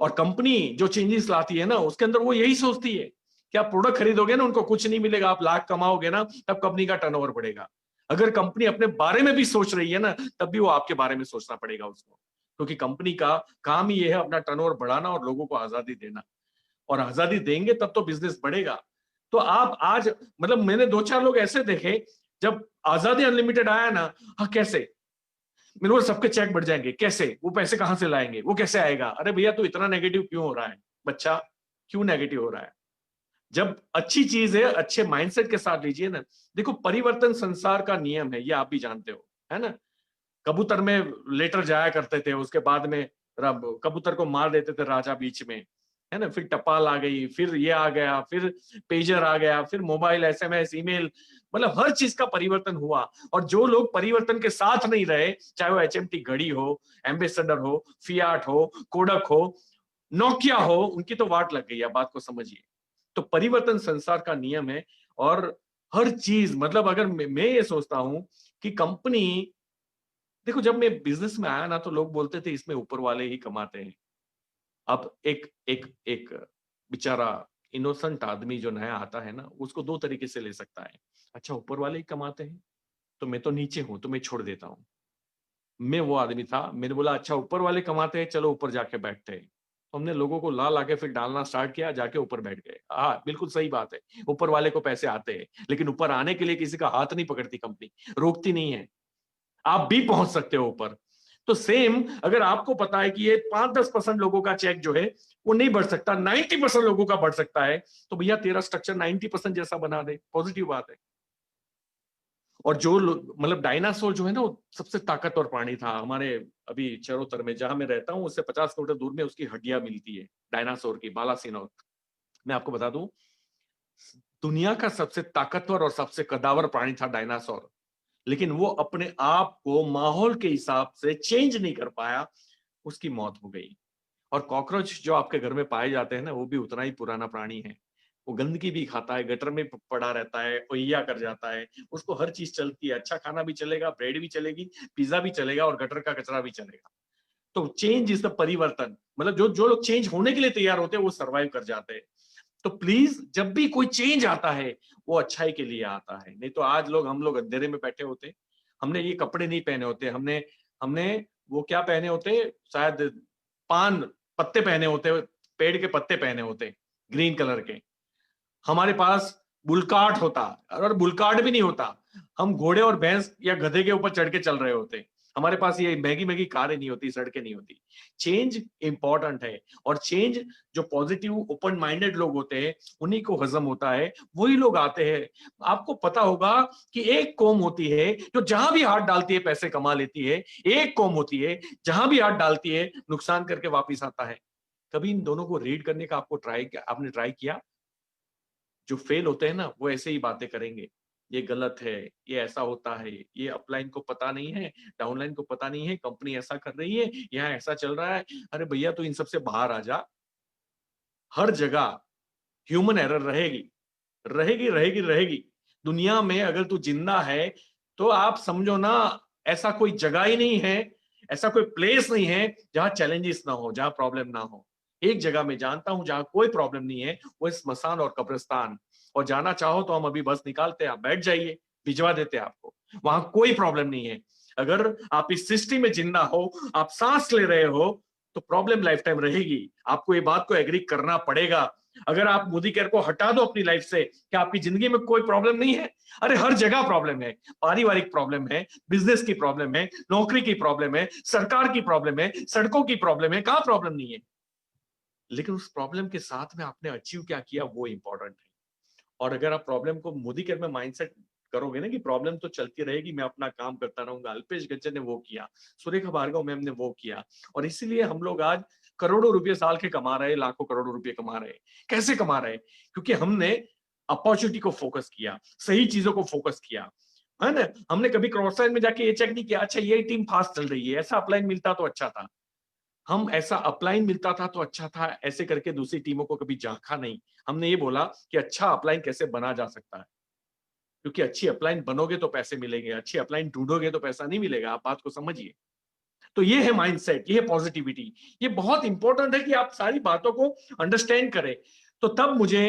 और कंपनी जो चेंजेस लाती है ना उसके अंदर वो यही सोचती है कि आप प्रोडक्ट खरीदोगे ना, उनको कुछ नहीं मिलेगा, आप लाख कमाओगे ना तब कंपनी का टर्नओवर बढ़ेगा। अगर कंपनी अपने बारे में भी सोच रही है ना तब भी वो आपके बारे में सोचना पड़ेगा उसको, क्योंकि कंपनी का काम ही ये है अपना टर्नओवर बढ़ाना और लोगों को आजादी देना। और आजादी देंगे तब तो बिजनेस बढ़ेगा। तो आप आज, मतलब मैंने 2-4 लोग ऐसे देखे जब आजादी अनलिमिटेड आया ना, हाँ कैसे मैंने बोला सबके चेक बढ़ जाएंगे, कैसे, वो पैसे कहां से लाएंगे, वो कैसे आएगा। अरे भैया तू इतना नेगेटिव क्यों हो रहा है बच्चा, क्यों नेगेटिव हो रहा है? जब अच्छी चीज है अच्छे माइंडसेट के साथ लीजिए ना। देखो परिवर्तन संसार का नियम है, ये आप भी जानते हो, है ना। कबूतर में लेटर जाया करते थे, उसके बाद में कबूतर को मार देते थे राजा बीच में, है ना। फिर टपाल आ गई, फिर ये आ गया, फिर पेजर आ गया, फिर मोबाइल, एसएमएस, ईमेल, मतलब हर चीज का परिवर्तन हुआ। और जो लोग परिवर्तन के साथ नहीं रहे, चाहे वो एचएमटी घड़ी हो, एम्बेसडर हो, फियाट हो, कोडक हो, नोकिया हो, उनकी तो वाट लग गई है। बात को समझिए। तो परिवर्तन संसार का नियम है। और हर चीज, मतलब अगर मैं ये सोचता हूं कि कंपनी, देखो जब मैं बिजनेस में आया ना तो लोग बोलते थे इसमें ऊपर वाले ही कमाते हैं। अब एक एक एक बेचारा इनोसेंट आदमी जो नया आता है ना उसको 2 तरीके से ले सकता है। अच्छा ऊपर वाले ही कमाते हैं तो मैं तो नीचे हूं तो मैं छोड़ देता हूं। मैं वो आदमी था, मैंने बोला अच्छा ऊपर वाले कमाते हैं, चलो ऊपर जाके बैठते हैं। तो हमने लोगों को ला लाके फिर डालना स्टार्ट किया, जाके ऊपर बैठ गए। हाँ बिल्कुल सही बात है, ऊपर वाले को पैसे आते हैं, लेकिन ऊपर आने के लिए किसी का हाथ नहीं पकड़ती कंपनी, रोकती नहीं है। आप भी पहुंच सकते हो ऊपर। तो सेम अगर आपको पता है कि ये 5-10% लोगों का चेक जो है वो नहीं बढ़ सकता, 90% लोगों का बढ़ सकता है, तो भैया तेरा स्ट्रक्चर 90% जैसा बना दे, पॉजिटिव बात है। और जो मतलब डायनासोर जो है ना वो सबसे ताकतवर प्राणी था हमारे अभी चरोतर में, जहां मैं रहता हूँ उससे 50 किलोमीटर दूर में उसकी हड्डियां मिलती है डायनासोर की, बालासिनोर। मैं आपको बता दूं दुनिया का सबसे ताकतवर और सबसे कदावर प्राणी था डायनासोर, लेकिन वो अपने आप को माहौल के हिसाब से चेंज नहीं कर पाया, उसकी मौत हो गई। और कॉकरोच जो आपके घर में पाए जाते हैं ना वो भी उतना ही पुराना प्राणी है। वो गंदगी भी खाता है, गटर में पड़ा रहता है, ओहिया कर जाता है, उसको हर चीज चलती है, अच्छा खाना भी चलेगा, ब्रेड भी चलेगी, पिज्जा भी चलेगा और गटर का कचरा भी चलेगा। तो चेंज इज द परिवर्तन, मतलब जो जो लोग चेंज होने के लिए तैयार होते हैं वो सर्वाइव कर जाते हैं। तो प्लीज जब भी कोई चेंज आता है वो अच्छाई के लिए आता है, नहीं तो आज हम लोग अंधेरे में बैठे होते, हमने ये कपड़े नहीं पहने होते, हमने हमने वो क्या पहने होते, शायद पान पत्ते पहने होते, पेड़ के पत्ते पहने होते ग्रीन कलर के। हमारे पास बुलकाट होता, और बुलकाट भी नहीं होता, हम घोड़े और भैंस या गधे के ऊपर चढ़ के चल रहे होते। हमारे पास ये मैगी मैगी कारें नहीं होती, सड़कें नहीं होती। चेंज इंपॉर्टेंट है, और चेंज जो पॉजिटिव ओपन माइंडेड लोग होते हैं उन्हीं को हजम होता है, वही लोग आते हैं। आपको पता होगा कि एक कौम होती है जो जहां भी हाथ डालती है पैसे कमा लेती है, एक कौम होती है जहां भी हाथ डालती है नुकसान करके वापिस आता है। कभी इन दोनों को रीड करने का आपने ट्राई किया? जो फेल होते हैं ना वो ऐसे ही बातें करेंगे, ये गलत है, ये ऐसा होता है, ये अपलाइन को पता नहीं है, डाउनलाइन को पता नहीं है, कंपनी ऐसा कर रही है, यहाँ ऐसा चल रहा है। अरे भैया तू इन सबसे बाहर आ जा। हर जगह ह्यूमन एरर रहेगी, रहेगी रहेगी रहेगी। दुनिया में अगर तू जिंदा है तो आप समझो ना, ऐसा कोई जगह ही नहीं है, ऐसा कोई प्लेस नहीं है जहां चैलेंजेस ना हो, जहां प्रॉब्लम ना हो। एक जगह मैं जानता हूं जहां कोई प्रॉब्लम नहीं है, वो स्मशान और कब्रिस्तान। और जाना चाहो तो हम अभी बस निकालते हैं, आप बैठ जाइए, भिजवा देते हैं आपको। वहां कोई प्रॉब्लम नहीं है। अगर आप इस सिस्टम में जिंदा हो, आप सांस ले रहे हो, तो प्रॉब्लम लाइफ टाइम रहेगी। आपको ये बात को एग्री करना पड़ेगा। अगर आप मोदी केयर को हटा दो अपनी लाइफ से, क्या आपकी जिंदगी में कोई प्रॉब्लम नहीं है? अरे हर जगह प्रॉब्लम है। पारिवारिक प्रॉब्लम है, बिजनेस की प्रॉब्लम है, नौकरी की प्रॉब्लम है, सरकार की प्रॉब्लम है, सड़कों की प्रॉब्लम है, कहां प्रॉब्लम नहीं है? लेकिन उस प्रॉब्लम के साथ में आपने अचीव क्या किया, वो इंपॉर्टेंट है। और अगर आप प्रॉब्लम को मोदी केयर में माइंडसेट करोगे ना कि प्रॉब्लम तो चलती रहेगी, मैं अपना काम करता रहूंगा, अल्पेश गज्जर ने वो किया, सुरेखा भार्गव मैम ने वो किया, और इसीलिए हम लोग आज करोड़ों रुपए साल के कमा रहे हैं, लाखों करोड़ों रुपए कमा रहे हैं। कैसे कमा रहे हैं? क्योंकि हमने अपॉर्चुनिटी को फोकस किया, सही चीजों को फोकस किया, है ना। हमने कभी क्रॉस साइन में जाके ये चेक नहीं किया, अच्छा ये टीम फास्ट चल रही है, ऐसा अपलाइन मिलता तो अच्छा था। हम ऐसा अपलाइन मिलता था तो अच्छा था, ऐसे करके दूसरी टीमों को कभी झांका नहीं। हमने ये बोला कि अच्छा अपलाइन कैसे बना जा सकता है, क्योंकि अच्छी अपलाइन बनोगे तो पैसे मिलेंगे, अच्छी अपलाइन ढूंढोगे तो पैसा नहीं मिलेगा। आप बात को समझिए। तो ये है माइंडसेट, ये है पॉजिटिविटी। ये बहुत इंपॉर्टेंट है कि आप सारी बातों को अंडरस्टैंड करें। तो तब मुझे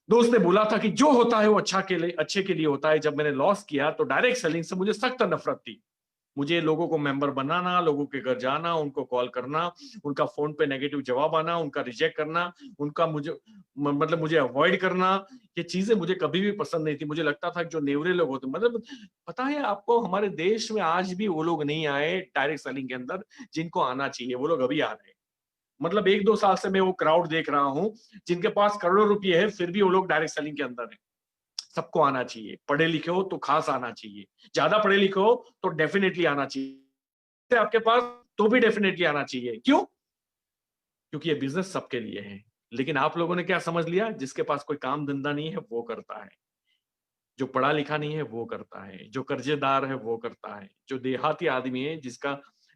दोस्त ने बोला था कि जो होता है वो अच्छे के लिए होता है। जब मैंने लॉस किया तो डायरेक्ट सेलिंग से मुझे सख्त नफरत थी। मुझे लोगों को मेंबर बनाना, लोगों के घर जाना, उनको कॉल करना, उनका फोन पे नेगेटिव जवाब आना, उनका रिजेक्ट करना, उनका मुझे अवॉइड करना, ये चीजें मुझे कभी भी पसंद नहीं थी। मुझे लगता था कि जो नेवरे लोग होते, पता है आपको, हमारे देश में आज भी वो लोग नहीं आए डायरेक्ट सेलिंग के अंदर जिनको आना चाहिए। वो लोग अभी आ रहे हैं। 1-2 साल से मैं वो क्राउड देख रहा हूं जिनके पास करोड़ों रुपए है, फिर भी वो लोग डायरेक्ट सेलिंग के अंदर है। सबको आना चाहिए। पढ़े लिखे हो तो खास आना चाहिए, ज्यादा पढ़े लिखे हो तो डेफिनेटली आना चाहिए, आपके पास तो भी डेफिनेटली आना चाहिए। क्यों? क्योंकि ये बिजनेस सबके लिए है। लेकिन आप लोगों ने क्या समझ लिया, जिसके पास कोई काम धंधा नहीं है वो करता है, जो पढ़ा लिखा नहीं है वो करता है, जो कर्जेदार है वो करता है, जो देहाती आदमी है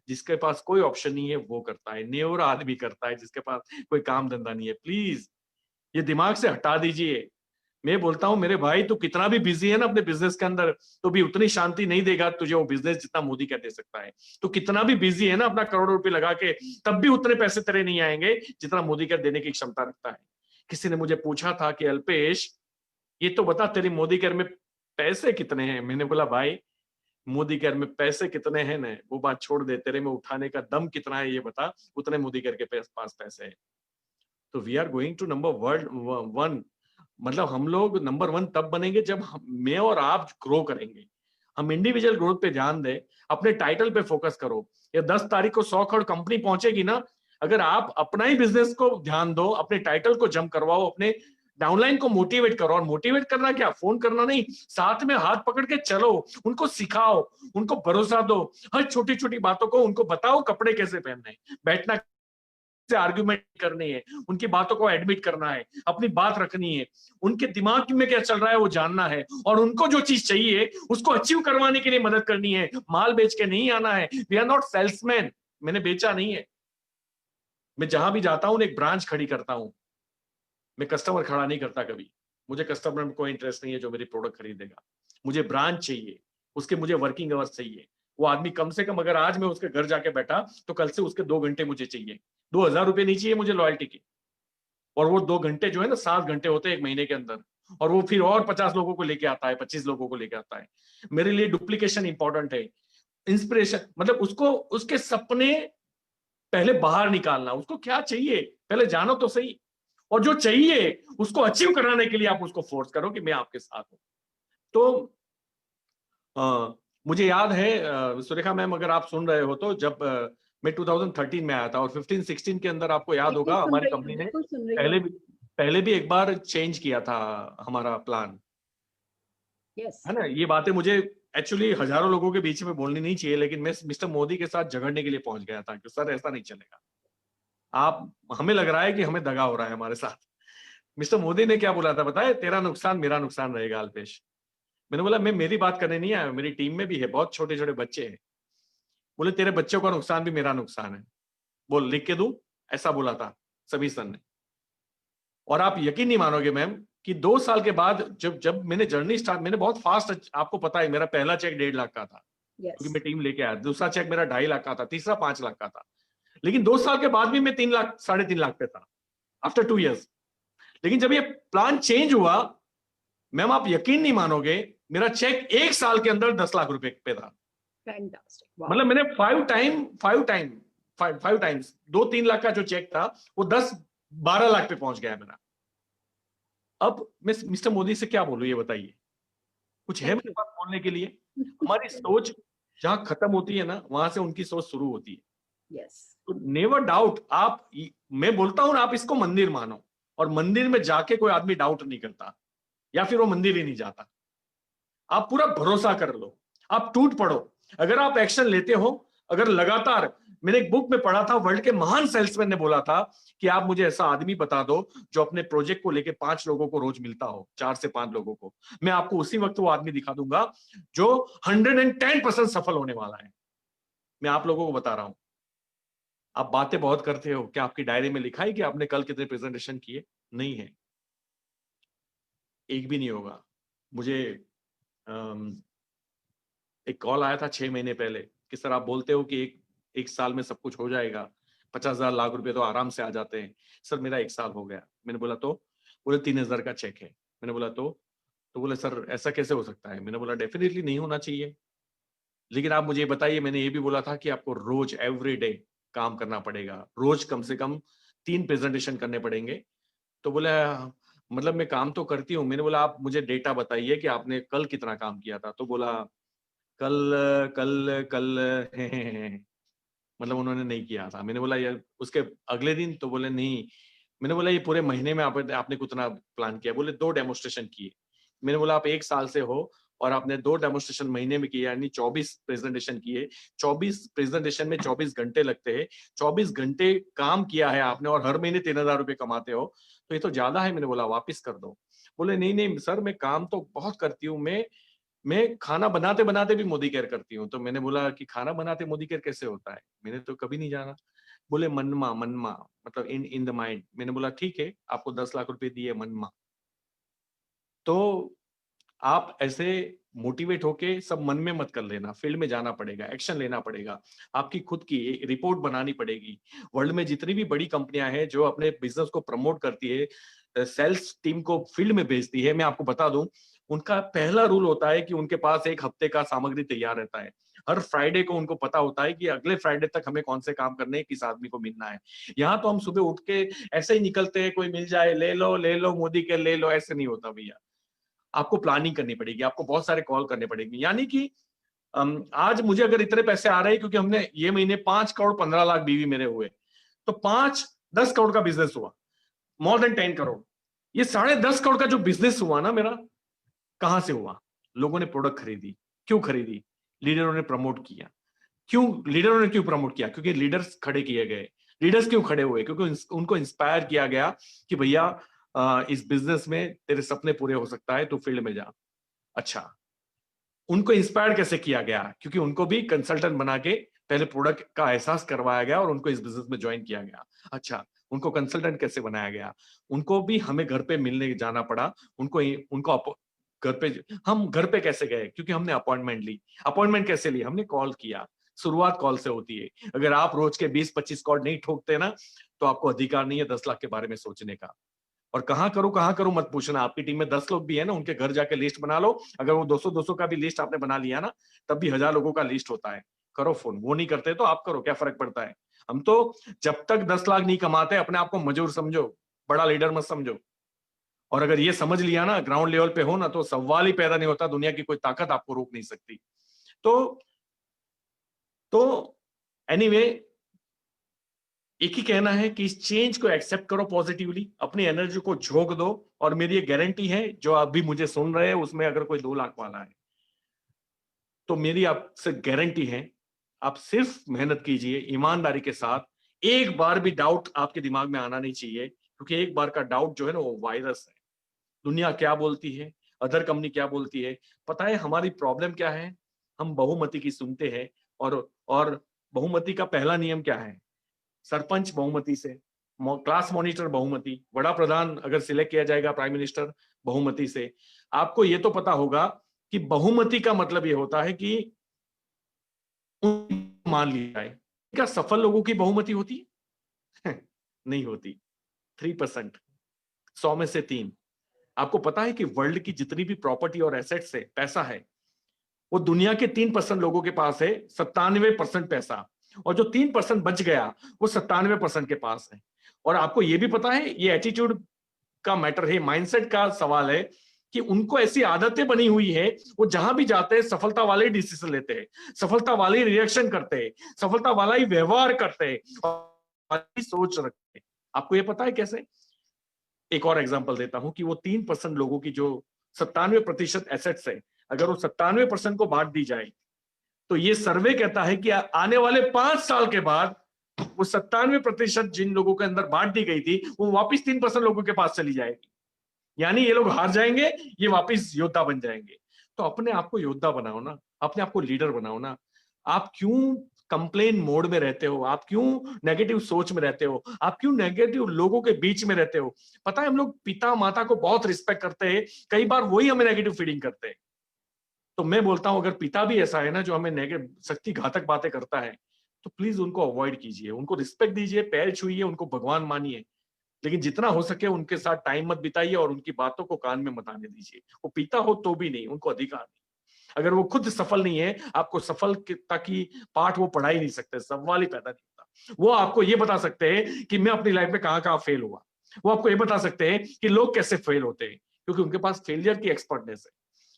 जिसके पास कोई ऑप्शन नहीं है वो करता है, नेवरा आदमी करता है जिसके पास कोई काम धंधा नहीं है। प्लीज ये दिमाग से हटा दीजिए। मैं बोलता हूं मेरे भाई, तू कितना भी बिजी है ना अपने बिजनेस के अंदर, तो भी उतनी शांति नहीं देगा तुझे वो बिजनेस जितना मोदी का दे सकता है। तो कितना भी बिजी है ना अपना करोड़ों रुपए लगा के, तब भी उतने पैसे तेरे नहीं आएंगे जितना मोदी का देने की क्षमता रखता है। किसी ने मुझे पूछा था कि अल्पेश ये तो बता तेरी मोदी केयर में पैसे कितने हैं। मैंने बोला भाई मोदी केयर में पैसे कितने हैं ना वो बात छोड़ दे, तेरे में उठाने का दम कितना है ये बता, उतने मोदी केयर के पास पैसे है। तो we are going to number world one. हम लोग नंबर 1 तब बनेंगे जब मैं और आप ग्रो करेंगे। हम इंडिविजुअल ग्रोथ पे ध्यान दें, अपने टाइटल पे फोकस करो। या 10 तारीख को 100 करोड़ कंपनी पहुंचेगी ना, अगर आप अपना ही बिजनेस को ध्यान दो, अपने टाइटल को जंप करवाओ, अपने डाउनलाइन को मोटिवेट करो। और मोटिवेट करना क्या, फोन करना नहीं, साथ में हाथ पकड़ के चलो, उनको सिखाओ, उनको भरोसा दो, हर छोटी छोटी बातों को उनको बताओ, कपड़े कैसे पहनने हैं, बैठना से आर्ग्यूमेंट करनी है, उनकी बातों को एडमिट करना है, अपनी बात रखनी है, उनके दिमाग में क्या चल रहा है वो जानना है, और उनको जो चीज चाहिए उसको अचीव करवाने के लिए मदद करनी है। माल बेच के नहीं आना है। We are not salesman. मैंने बेचा नहीं है। मैं जहां भी जाता हूं एक ब्रांच खड़ी करता हूं, मैं कस्टमर खड़ा नहीं करता कभी। मुझे कस्टमर में कोई इंटरेस्ट नहीं है जो मेरी प्रोडक्ट खरीदेगा। मुझे ब्रांच चाहिए, उसके मुझे वर्किंग आवर्स चाहिए। वो आदमी कम से कम, अगर आज मैं उसके घर जाके बैठा तो कल से उसके 2 घंटे मुझे चाहिए। 2,000 रुपए नहीं चाहिए मुझे लॉयल्टी की। और वो 2 घंटे जो है ना 7 घंटे होते हैं एक महीने के अंदर। और वो फिर और 50 लोगों को लेके आता है, 25 लोगों को लेके आता है। मेरे लिए डुप्लीकेशन इंपॉर्टेंट है। इंस्पिरेशन उसको उसके सपने पहले बाहर निकालना। उसको क्या चाहिए पहले जानो तो सही, और जो चाहिए उसको अचीव कराने के लिए आप उसको फोर्स करो कि मैं आपके साथ हूं। तो मुझे याद है सुरेखा मैम, अगर आप सुन रहे हो तो जब मैं 2013 में आया था और 15-16 के अंदर आपको याद होगा हमारी कंपनी ने बिल्कुल सुन रही पहले हूँ। भी पहले भी एक बार चेंज किया था हमारा प्लान, यस, है ना। ये बातें मुझे एक्चुअली हजारों लोगों के बीच में बोलनी नहीं चाहिए, लेकिन मैं मिस्टर मोदी के साथ झगड़ने के लिए पहुंच गया था कि सर ऐसा नहीं चलेगा, आप हमें लग रहा है कि हमें दगा हो रहा है हमारे साथ। मिस्टर मोदी ने क्या बोला था बताए, तेरा नुकसान मेरा नुकसान रहेगा अल्पेश। मैंने बोला मैं मेरी बात करने नहीं आया, मेरी टीम में भी है बहुत छोटे छोटे बच्चे हैं। बोले तेरे बच्चों का नुकसान भी मेरा नुकसान है, बोल लिख के दूं, ऐसा बोला था सभी सर ने। और आप यकीन नहीं मानोगे मैम कि 2 साल के बाद जब जब मैंने जर्नी स्टार्ट, मैंने बहुत फास्ट, आपको पता है मेरा पहला चेक 1.5 लाख का था क्योंकि यस, मैं टीम लेके आया, दूसरा चेक मेरा 2.5 लाख का था, तीसरा 5 लाख का था। लेकिन 2 साल के बाद भी मैं 3 लाख 3.5 लाख पे था आफ्टर 2 years। लेकिन जब ये प्लान चेंज हुआ मैम, आप यकीन नहीं मानोगे, मेरा चेक 1 साल के अंदर 10 लाख रुपए पे था। फैंटास्टिक, मतलब मैंने 5 टाइम्स 2-3 लाख का जो चेक था वो 10-12 लाख पे पहुंच गया मेरा। अब मैं मिस्टर मोदी से क्या बोलूं, ये बताइए, कुछ है मेरे पास बोलने के लिए? हमारी सोच जहां खत्म होती है ना, वहां से उनकी सोच शुरू होती है। यस, तो नेवर डाउट, मैं बोलता हूं ना, आप इसको मंदिर मानो, और मंदिर में जाके कोई आदमी डाउट नहीं करता, या फिर वो मंदिर ही नहीं जाता। आप पूरा भरोसा कर लो, आप टूट पड़ो, अगर आप एक्शन लेते हो, अगर लगातार। मैंने एक बुक में पढ़ा था, वर्ल्ड के महान सेल्समैन ने बोला था कि आप मुझे ऐसा आदमी बता दो जो अपने प्रोजेक्ट को लेके 5 लोगों को रोज मिलता हो, 4 से 5 लोगों को, मैं आपको उसी वक्त वो आदमी दिखा दूंगा जो 110% सफल होने वाला है। मैं आप लोगों को बता रहा हूं। आप बातें बहुत करते हो, क्या आपकी डायरी में लिखा है कि आपने कल कितने प्रेजेंटेशन किए? नहीं है, एक भी नहीं होगा। मुझे एक कॉल आया था 6 महीने पहले कि सर आप बोलते हो कि एक साल में सब कुछ हो जाएगा, 50,000 लाख रुपए तो आराम से आ जाते हैं। सर मेरा 1 साल हो गया। मैंने बोला तो? बोले 3,000 का चेक है। मैंने बोला तो बोले सर ऐसा कैसे हो सकता है? मैंने बोला डेफिनेटली नहीं होना चाहिए, लेकिन आप मुझे ये बताइए, मैंने ये भी बोला था कि आपको रोज एवरी डे काम करना पड़ेगा, रोज कम से कम 3 प्रेजेंटेशन करने पड़ेंगे। तो बोला मतलब मैं काम तो करती हूँ। मैंने बोला आप मुझे डेटा बताइए कि आपने कल कितना काम किया था। तो बोला कल कल कल मतलब उन्होंने नहीं किया था। मैंने बोला यार उसके अगले दिन? तो बोले नहीं। मैंने बोला ये पूरे महीने में आपने कितना प्लान किया? बोले 2 डेमोस्ट्रेशन किए। मैंने बोला आप 1 साल से हो और आपने 2 डेमोस्ट्रेशन महीने में किए, यानी 24 प्रेजेंटेशन किए। 24 प्रेजेंटेशन में 24 घंटे लगते हैं, 24 घंटे काम किया है आपने और हर महीने 3,000 रुपए कमाते हो, तो ये तो ज्यादा है। मैंने बोला वापिस कर दो। बोले नहीं नहीं सर, मैं काम तो बहुत करती हूँ, मैं खाना बनाते बनाते भी मोदी केयर करती हूँ। तो मैंने बोला कि खाना बनाते मोदी केयर कैसे होता है? मैंने तो कभी नहीं जाना। बोले मनमा मनमा, मतलब इन इन द माइंड। मैंने बोला ठीक है, आपको 10 लाख रुपए दिए मनमा। तो आप ऐसे मोटिवेट होके सब मन में मत कर लेना, फील्ड में जाना पड़ेगा, एक्शन लेना पड़ेगा, आपकी खुद की रिपोर्ट बनानी पड़ेगी। वर्ल्ड में जितनी भी बड़ी कंपनियां हैं जो अपने बिजनेस को प्रमोट करती है, सेल्स टीम को फील्ड में भेजती है, मैं आपको बता दूं, उनका पहला रूल होता है कि उनके पास एक हफ्ते का सामग्री तैयार रहता है। हर फ्राइडे को उनको पता होता है कि अगले फ्राइडे तक हमें कौन से काम करने हैं, किस आदमी को मिलना है। यहाँ तो हम सुबह उठ के ऐसे ही निकलते हैं, कोई मिल जाए ले लो मोदी के ले लो, ऐसे नहीं होता भैया। आपको प्लानिंग करनी पड़ेगी, आपको बहुत सारे कॉल करने पड़ेंगे। यानी कि आज मुझे अगर इतने पैसे आ रहे हैं क्योंकि हमने ये महीने 5 करोड़ 15 लाख बीवी मेरे हुए, तो 5-10 करोड़ का बिजनेस हुआ, मोर देन 10 करोड़। ये 10.5 करोड़ का जो बिजनेस हुआ ना मेरा, कहां से हुआ? लोगों ने प्रोडक्ट खरीदी। क्यों खरीदी? लीडरों ने प्रमोट किया। क्यों लीडरों ने क्यों प्रमोट किया? क्योंकि लीडर्स खड़े किए गए। लीडर्स क्यों खड़े हुए? क्योंकि उनको इंस्पायर किया गया कि भैया इस बिजनेस में तेरे सपने पूरे हो सकता है, तू फील्ड में जा। अच्छा, उनको इंस्पायर कैसे किया गया? क्योंकि उनको भी कंसल्टेंट बना के पहले प्रोडक्ट का एहसास करवाया गया और उनको इस बिजनेस में ज्वाइन किया गया। अच्छा, उनको कंसल्टेंट कैसे बनाया गया? उनको भी हमें घर पे मिलने जाना पड़ा। उनको उनको घर पे, हम घर पे कैसे गए? क्योंकि हमने अपॉइंटमेंट ली। अपॉइंटमेंट कैसे ली? हमने कॉल किया। शुरुआत कॉल से होती है। अगर आप रोज के 20-25 कॉल नहीं ठोकते ना, तो आपको अधिकार नहीं है 10 लाख के बारे में सोचने का। और कहां करूं मत पूछना। आपकी टीम में 10 लोग भी है ना, उनके घर जाके लिस्ट बना लो। अगर वो 200-200 का भी लिस्ट आपने बना लिया ना, तब भी 1000 लोगों का लिस्ट होता है। करो फोन। वो नहीं करते तो आप करो, क्या फर्क पड़ता है? हम तो जब तक 10 लाख नहीं कमाते अपने आप को मजूर समझो, बड़ा लीडर मत समझो। और अगर ये समझ लिया ना, ग्राउंड लेवल पे हो ना, तो सवाल ही पैदा नहीं होता। दुनिया की कोई ताकत आपको रोक नहीं सकती। तो एनीवे एक ही कहना है कि इस चेंज को एक्सेप्ट करो पॉजिटिवली, अपनी एनर्जी को झोंक दो, और मेरी ये गारंटी है, जो आप भी मुझे सुन रहे हैं उसमें अगर कोई 2 लाख वाला है तो मेरी आपसे गारंटी है, आप सिर्फ मेहनत कीजिए ईमानदारी के साथ। एक बार भी डाउट आपके दिमाग में आना नहीं चाहिए, क्योंकि एक बार का डाउट जो है ना वो वायरस है। दुनिया क्या बोलती है, अदर कंपनी क्या बोलती है, पता है हमारी प्रॉब्लम क्या है? हम बहुमति की सुनते हैं, और बहुमति का पहला नियम क्या है? सरपंच बहुमति से, क्लास मॉनिटर बहुमति, बड़ा प्रधान अगर सिलेक्ट किया जाएगा प्राइम मिनिस्टर बहुमति से। आपको ये तो पता होगा कि बहुमति का मतलब ये होता है कि मान लिया जाए। क्या सफल लोगों की बहुमति होती है? नहीं होती। 3%, 100 में से 3। आपको पता है कि वर्ल्ड की जितनी भी प्रॉपर्टी और एसेट्स है, पैसा है, वो दुनिया के 3% लोगों के पास है, 97% पैसा, और जो 3% बच गया वो 97% के पास है। और आपको ये भी पता है, ये एटीट्यूड का मैटर है, माइंडसेट का सवाल है, कि उनको ऐसी आदतें बनी हुई है, वो जहां भी जाते हैं सफलता वाले ही डिसीजन लेते हैं, सफलता वाले ही रिएक्शन करते हैं, सफलता वाला ही व्यवहार करते हैं, और सोच रखते हैं। आपको ये पता है कैसे? एक और एग्जांपल देता हूं कि वो 3% लोगों की जो 97% एसेट्स है, अगर वो 97% को बांट दी जाए, तो ये सर्वे कहता है कि आने वाले 5 साल के बाद वो 97% जिन लोगों के अंदर बांट दी गई थी, वो वापिस 3% लोगों के पास चली जाएगी। यानी ये लोग हार जाएंगे, ये वापिस योद्धा बन जाएंगे। तो अपने आप को योद्धा बनाओ ना, अपने आप को लीडर बनाओ ना। आप क्यों कंप्लेन मोड में रहते हो? आप क्यों नेगेटिव सोच में रहते हो? आप क्यों नेगेटिव लोगों के बीच में रहते हो? पता है हम लोग पिता माता को बहुत रिस्पेक्ट करते हैं, कई बार वही हमें नेगेटिव फीडिंग करते हैं। तो मैं बोलता हूं, अगर पिता भी ऐसा है ना जो हमें नेगेटिव शक्ति घातक बातें करता है, तो प्लीज उनको अवॉइड कीजिए, उनको रिस्पेक्ट दीजिए, पैर छुइए, उनको भगवान मानिए, लेकिन जितना हो सके उनके साथ टाइम मत बिताइए और उनकी बातों को कान में मत आने दीजिए। वो पिता हो तो भी नहीं, उनको अधिकार नहीं। अगर वो खुद सफल नहीं है, आपको सफलता की पाठ वो पढ़ा ही नहीं सकते, सवाल ही पैदा नहीं होता। वो आपको ये बता सकते हैं कि मैं अपनी लाइफ में कहां कहां फेल हुआ, वो आपको ये बता सकते हैं कि लोग कैसे फेल होते हैं, क्योंकि उनके पास फेलियर की एक्सपर्टनेस है।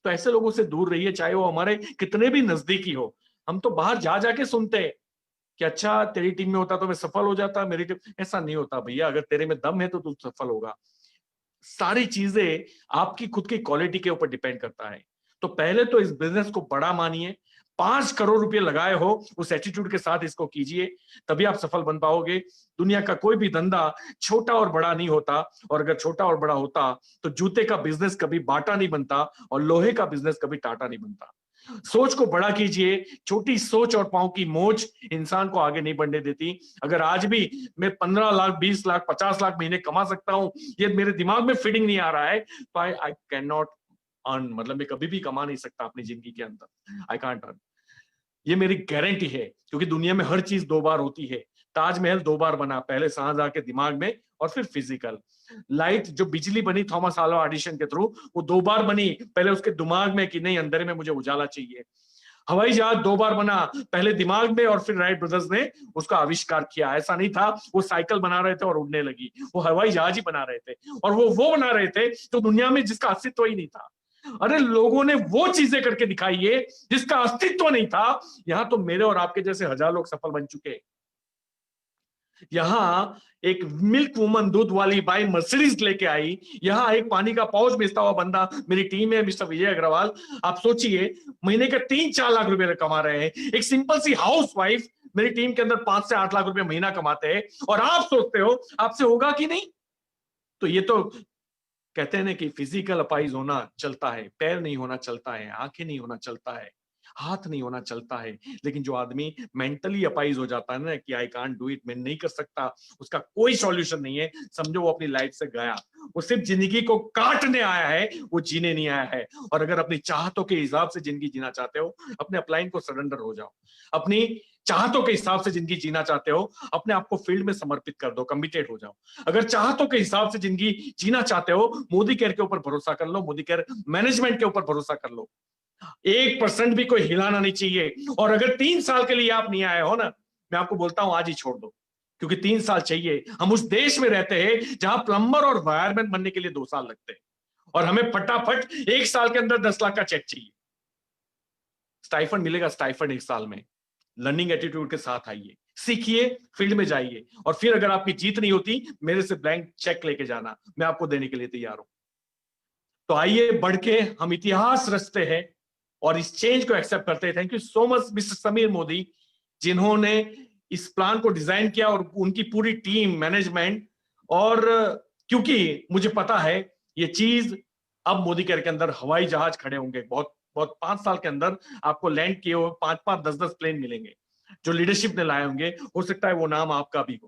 तो ऐसे लोगों से दूर रहिए, चाहे वो हमारे कितने भी नजदीकी हो। हम तो बाहर जा जाके सुनते हैं कि अच्छा तेरी टीम में होता तो मैं सफल हो जाता, मेरी टीम। ऐसा नहीं होता भैया, अगर तेरे में दम है तो तू सफल होगा। सारी चीजें आपकी खुद की क्वालिटी के ऊपर डिपेंड करता है। तो पहले तो इस बिजनेस को बड़ा मानिए, 5 करोड़ रुपए लगाए हो उस एटीट्यूड के साथ इसको कीजिए, तभी आप सफल बन पाओगे। दुनिया का कोई भी धंधा छोटा और बड़ा नहीं होता, और अगर छोटा और बड़ा होता तो जूते का बिजनेस कभी बाटा नहीं बनता और लोहे का बिजनेस कभी टाटा नहीं बनता। सोच को बड़ा कीजिए, छोटी सोच और पांव की मोच इंसान को आगे नहीं बढ़ने देती। अगर आज भी मैं 15 लाख, 20 लाख, 50 लाख महीने कमा सकता हूं, ये मेरे दिमाग में फीडिंग नहीं आ रहा है, तो आई कैन नॉट अर्न, मतलब मैं कभी भी कमा नहीं सकता अपनी जिंदगी के अंदर, आई कांट अर्न। ये मेरी गारंटी है, क्योंकि दुनिया में हर चीज 2 बार होती है। ताजमहल 2 बार बना, पहले सांस आके दिमाग में और फिर फिजिकल। लाइट जो बिजली बनी थॉमस आल्वा एडिशन के थ्रू, वो 2 बार बनी, पहले उसके दिमाग में कि नहीं अंधेरे में मुझे उजाला चाहिए। हवाई जहाज 2 बार बना, पहले दिमाग में और फिर राइट ब्रदर्स ने उसका आविष्कार किया। ऐसा नहीं था वो साइकिल बना रहे थे और उड़ने लगी, वो हवाई जहाज ही बना रहे थे, और वो बना रहे थे तो दुनिया में जिसका अस्तित्व ही नहीं था। अरे लोगों ने वो चीजें करके दिखाई है जिसका अस्तित्व नहीं था। यहां तो मेरे और आपके जैसे 1000 लोग सफल बन चुके हैं। यहां एक मिल्क वुमन, दूध वाली बाई मर्सिडीज लेके आई, यहां एक पानी का पाउच बेचता हुआ बंदा मेरी टीम है, मिस्टर विजय अग्रवाल। आप सोचिए, महीने के 3-4 लाख रुपए कमा रहे हैं। एक सिंपल सी हाउस वाइफ मेरी टीम के अंदर 5 से 8 लाख रुपए महीना कमाते हैं, और आप सोचते हो आपसे होगा कि नहीं? तो ये तो कहते हैं ना कि फिजिकल अपाइज होना चलता है, पैर नहीं होना चलता है, आंखें नहीं होना चलता है, हाथ नहीं होना चलता है, लेकिन जो आदमी मेंटली अपाइज हो जाता है ना कि आई कांट डू इट, मैं नहीं कर सकता, उसका कोई सॉल्यूशन नहीं है, समझो वो अपनी लाइफ से गया। वो सिर्फ जिंदगी को काटने आया है, वो जीने नहीं आया है। और अगर अपनी चाहतों के हिसाब से जिंदगी जीना चाहते हो, अपने अपलाइन को सरेंडर हो जाओ। अपनी चाहतों के हिसाब से जिंदगी जीना चाहते हो, अपने आप को फील्ड में समर्पित कर दो, कमिटेड हो जाओ। अगर चाहतों के हिसाब से जिंदगी जीना चाहते हो, मोदी केयर के ऊपर भरोसा कर लो, मोदी केयर मैनेजमेंट के ऊपर भरोसा कर लो। 1% भी कोई हिलाना नहीं चाहिए। और अगर 3 साल के लिए आप नहीं आए हो ना, मैं आपको बोलता हूं आज ही छोड़ दो, क्योंकि 3 साल चाहिए। हम उस देश में रहते हैं जहां प्लम्बर और वायरमैन बनने के लिए 2 साल लगते हैं, और हमें फटाफट 1 साल के अंदर 10 लाख का चेक चाहिए। स्टाइफंड मिलेगा, स्टाइफंड 1 साल में। लर्निंग एटीट्यूड के साथ आइए, सीखिए, फील्ड में जाइए, और फिर अगर आपकी जीत नहीं होती, मेरे से ब्लैंक चेक लेके जाना, मैं आपको देने के लिए तैयार हूं। तो आइए बढ़ के हम इतिहास रचते हैं और इस चेंज को एक्सेप्ट करते हैं। Thank you so much mister Sameer Modi, जिन्होंने इस प्लान को डिजाइन किया, और उनकी पूरी टीम, मैनेजमेंट। और क्योंकि मुझे पता है ये चीज अब मोदी केयर के अंदर हवाई जहाज खड़े होंगे, बहुत बहुत 5 साल के अंदर आपको लैंड किए हुए 5-5, 10-10 प्लेन मिलेंगे जो लीडरशिप ने लाए होंगे। हो सकता है वो नाम आपका भी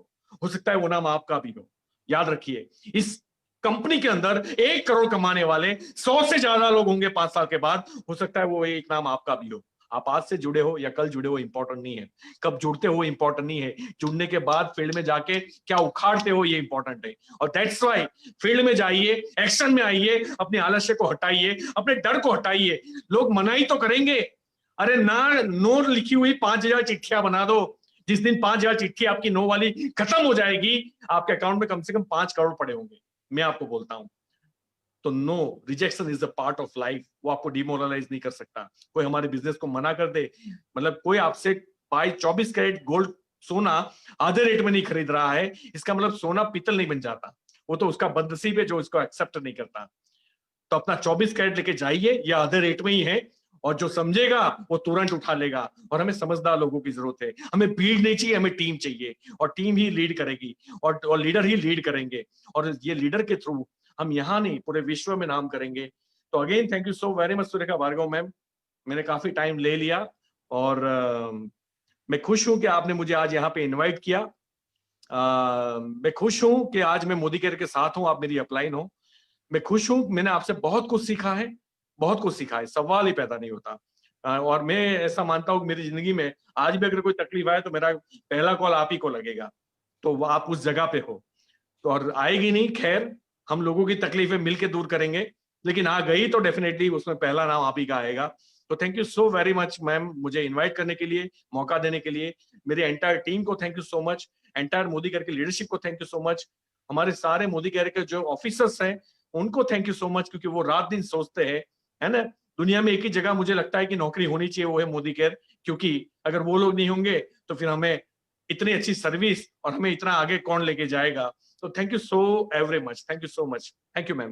हो सकता है वो नाम आपका भी हो। याद रखिए, इस कंपनी के अंदर 1 करोड़ कमाने वाले 100 से ज्यादा लोग होंगे 5 साल के बाद। हो सकता है वो एक नाम आपका भी हो। आप आज से जुड़े हो या कल जुड़े हो, इंपॉर्टेंट नहीं है। कब जुड़ते हो इंपॉर्टेंट नहीं है, जुड़ने के बाद फील्ड में जाके क्या उखाड़ते हो ये इंपॉर्टेंट है। और दैट्स व्हाई फील्ड में जाइए, एक्शन में आइए, अपने आलस्य को हटाइए, अपने डर को हटाइए। लोग मनाही तो करेंगे, अरे ना, नो लिखी हुई 5000 चिट्ठियां बना दो। जिस दिन 5000 चिट्ठी आपकी नो वाली खत्म हो जाएगी, आपके अकाउंट में कम से कम 5 करोड़ पड़े होंगे, मैं आपको बोलता हूं। तो no, rejection is a part of life, वो आपको डिमोरलाइज नहीं कर सकता। कोई हमारे बिजनेस को मना कर दे, मतलब कोई आपसे 24 कैरेट गोल्ड सोना आधे रेट में नहीं खरीद रहा है, इसका मतलब सोना पीतल नहीं बन जाता। वो तो उसका बदनसीब है जो इसको एक्सेप्ट नहीं करता। तो अपना 24 कैरेट लेके जाइए, या आधे रेट में ही है, और जो समझेगा वो तुरंत उठा लेगा। और हमें समझदार लोगों की जरूरत है। हमें भीड़ नहीं चाहिए, हमें टीम चाहिए, और टीम ही लीड करेगी, और लीडर ही लीड करेंगे। और ये लीडर के थ्रू हम यहाँ नहीं, पूरे विश्व में नाम करेंगे। तो again thank you so very much Surekha Bhargava ma'am, मैंने काफी टाइम ले लिया, और मैं खुश हूं कि आपने मुझे आज यहाँ पे इनवाइट किया। मैं खुश हूं कि आज मैं मोदी केयर के साथ हूं, आप मेरी अपलाइन हो। मैं खुश हूं, मैंने आपसे बहुत कुछ सीखा है, बहुत कुछ सीखा है, सवाल ही पैदा नहीं होता। और मैं ऐसा मानता हूं कि मेरी जिंदगी में आज भी अगर कोई तकलीफ आए तो मेरा पहला कॉल आप ही को लगेगा। तो वो आप उस जगह पे हो, तो और आएगी नहीं, खैर हम लोगों की तकलीफें मिलके दूर करेंगे, लेकिन आ गई तो डेफिनेटली उसमें पहला नाम आप ही का आएगा। तो thank you so very much ma'am, मुझे इनवाइट करने के लिए, मौका देने के लिए। मेरी एंटायर टीम को thank you so much, entire Modi care की लीडरशिप को थैंक यू सो मच, हमारे सारे मोदी केयर के जो ऑफिसर्स हैं उनको थैंक यू सो मच, क्योंकि वो रात दिन सोचते हैं, है ना। दुनिया में एक ही जगह मुझे लगता है कि नौकरी होनी चाहिए, वो है मोदी केयर, क्योंकि अगर वो लोग नहीं होंगे तो फिर हमें इतनी अच्छी सर्विस और हमें इतना आगे कौन लेके जाएगा। तो thank you so very much, thank you so much, thank you ma'am.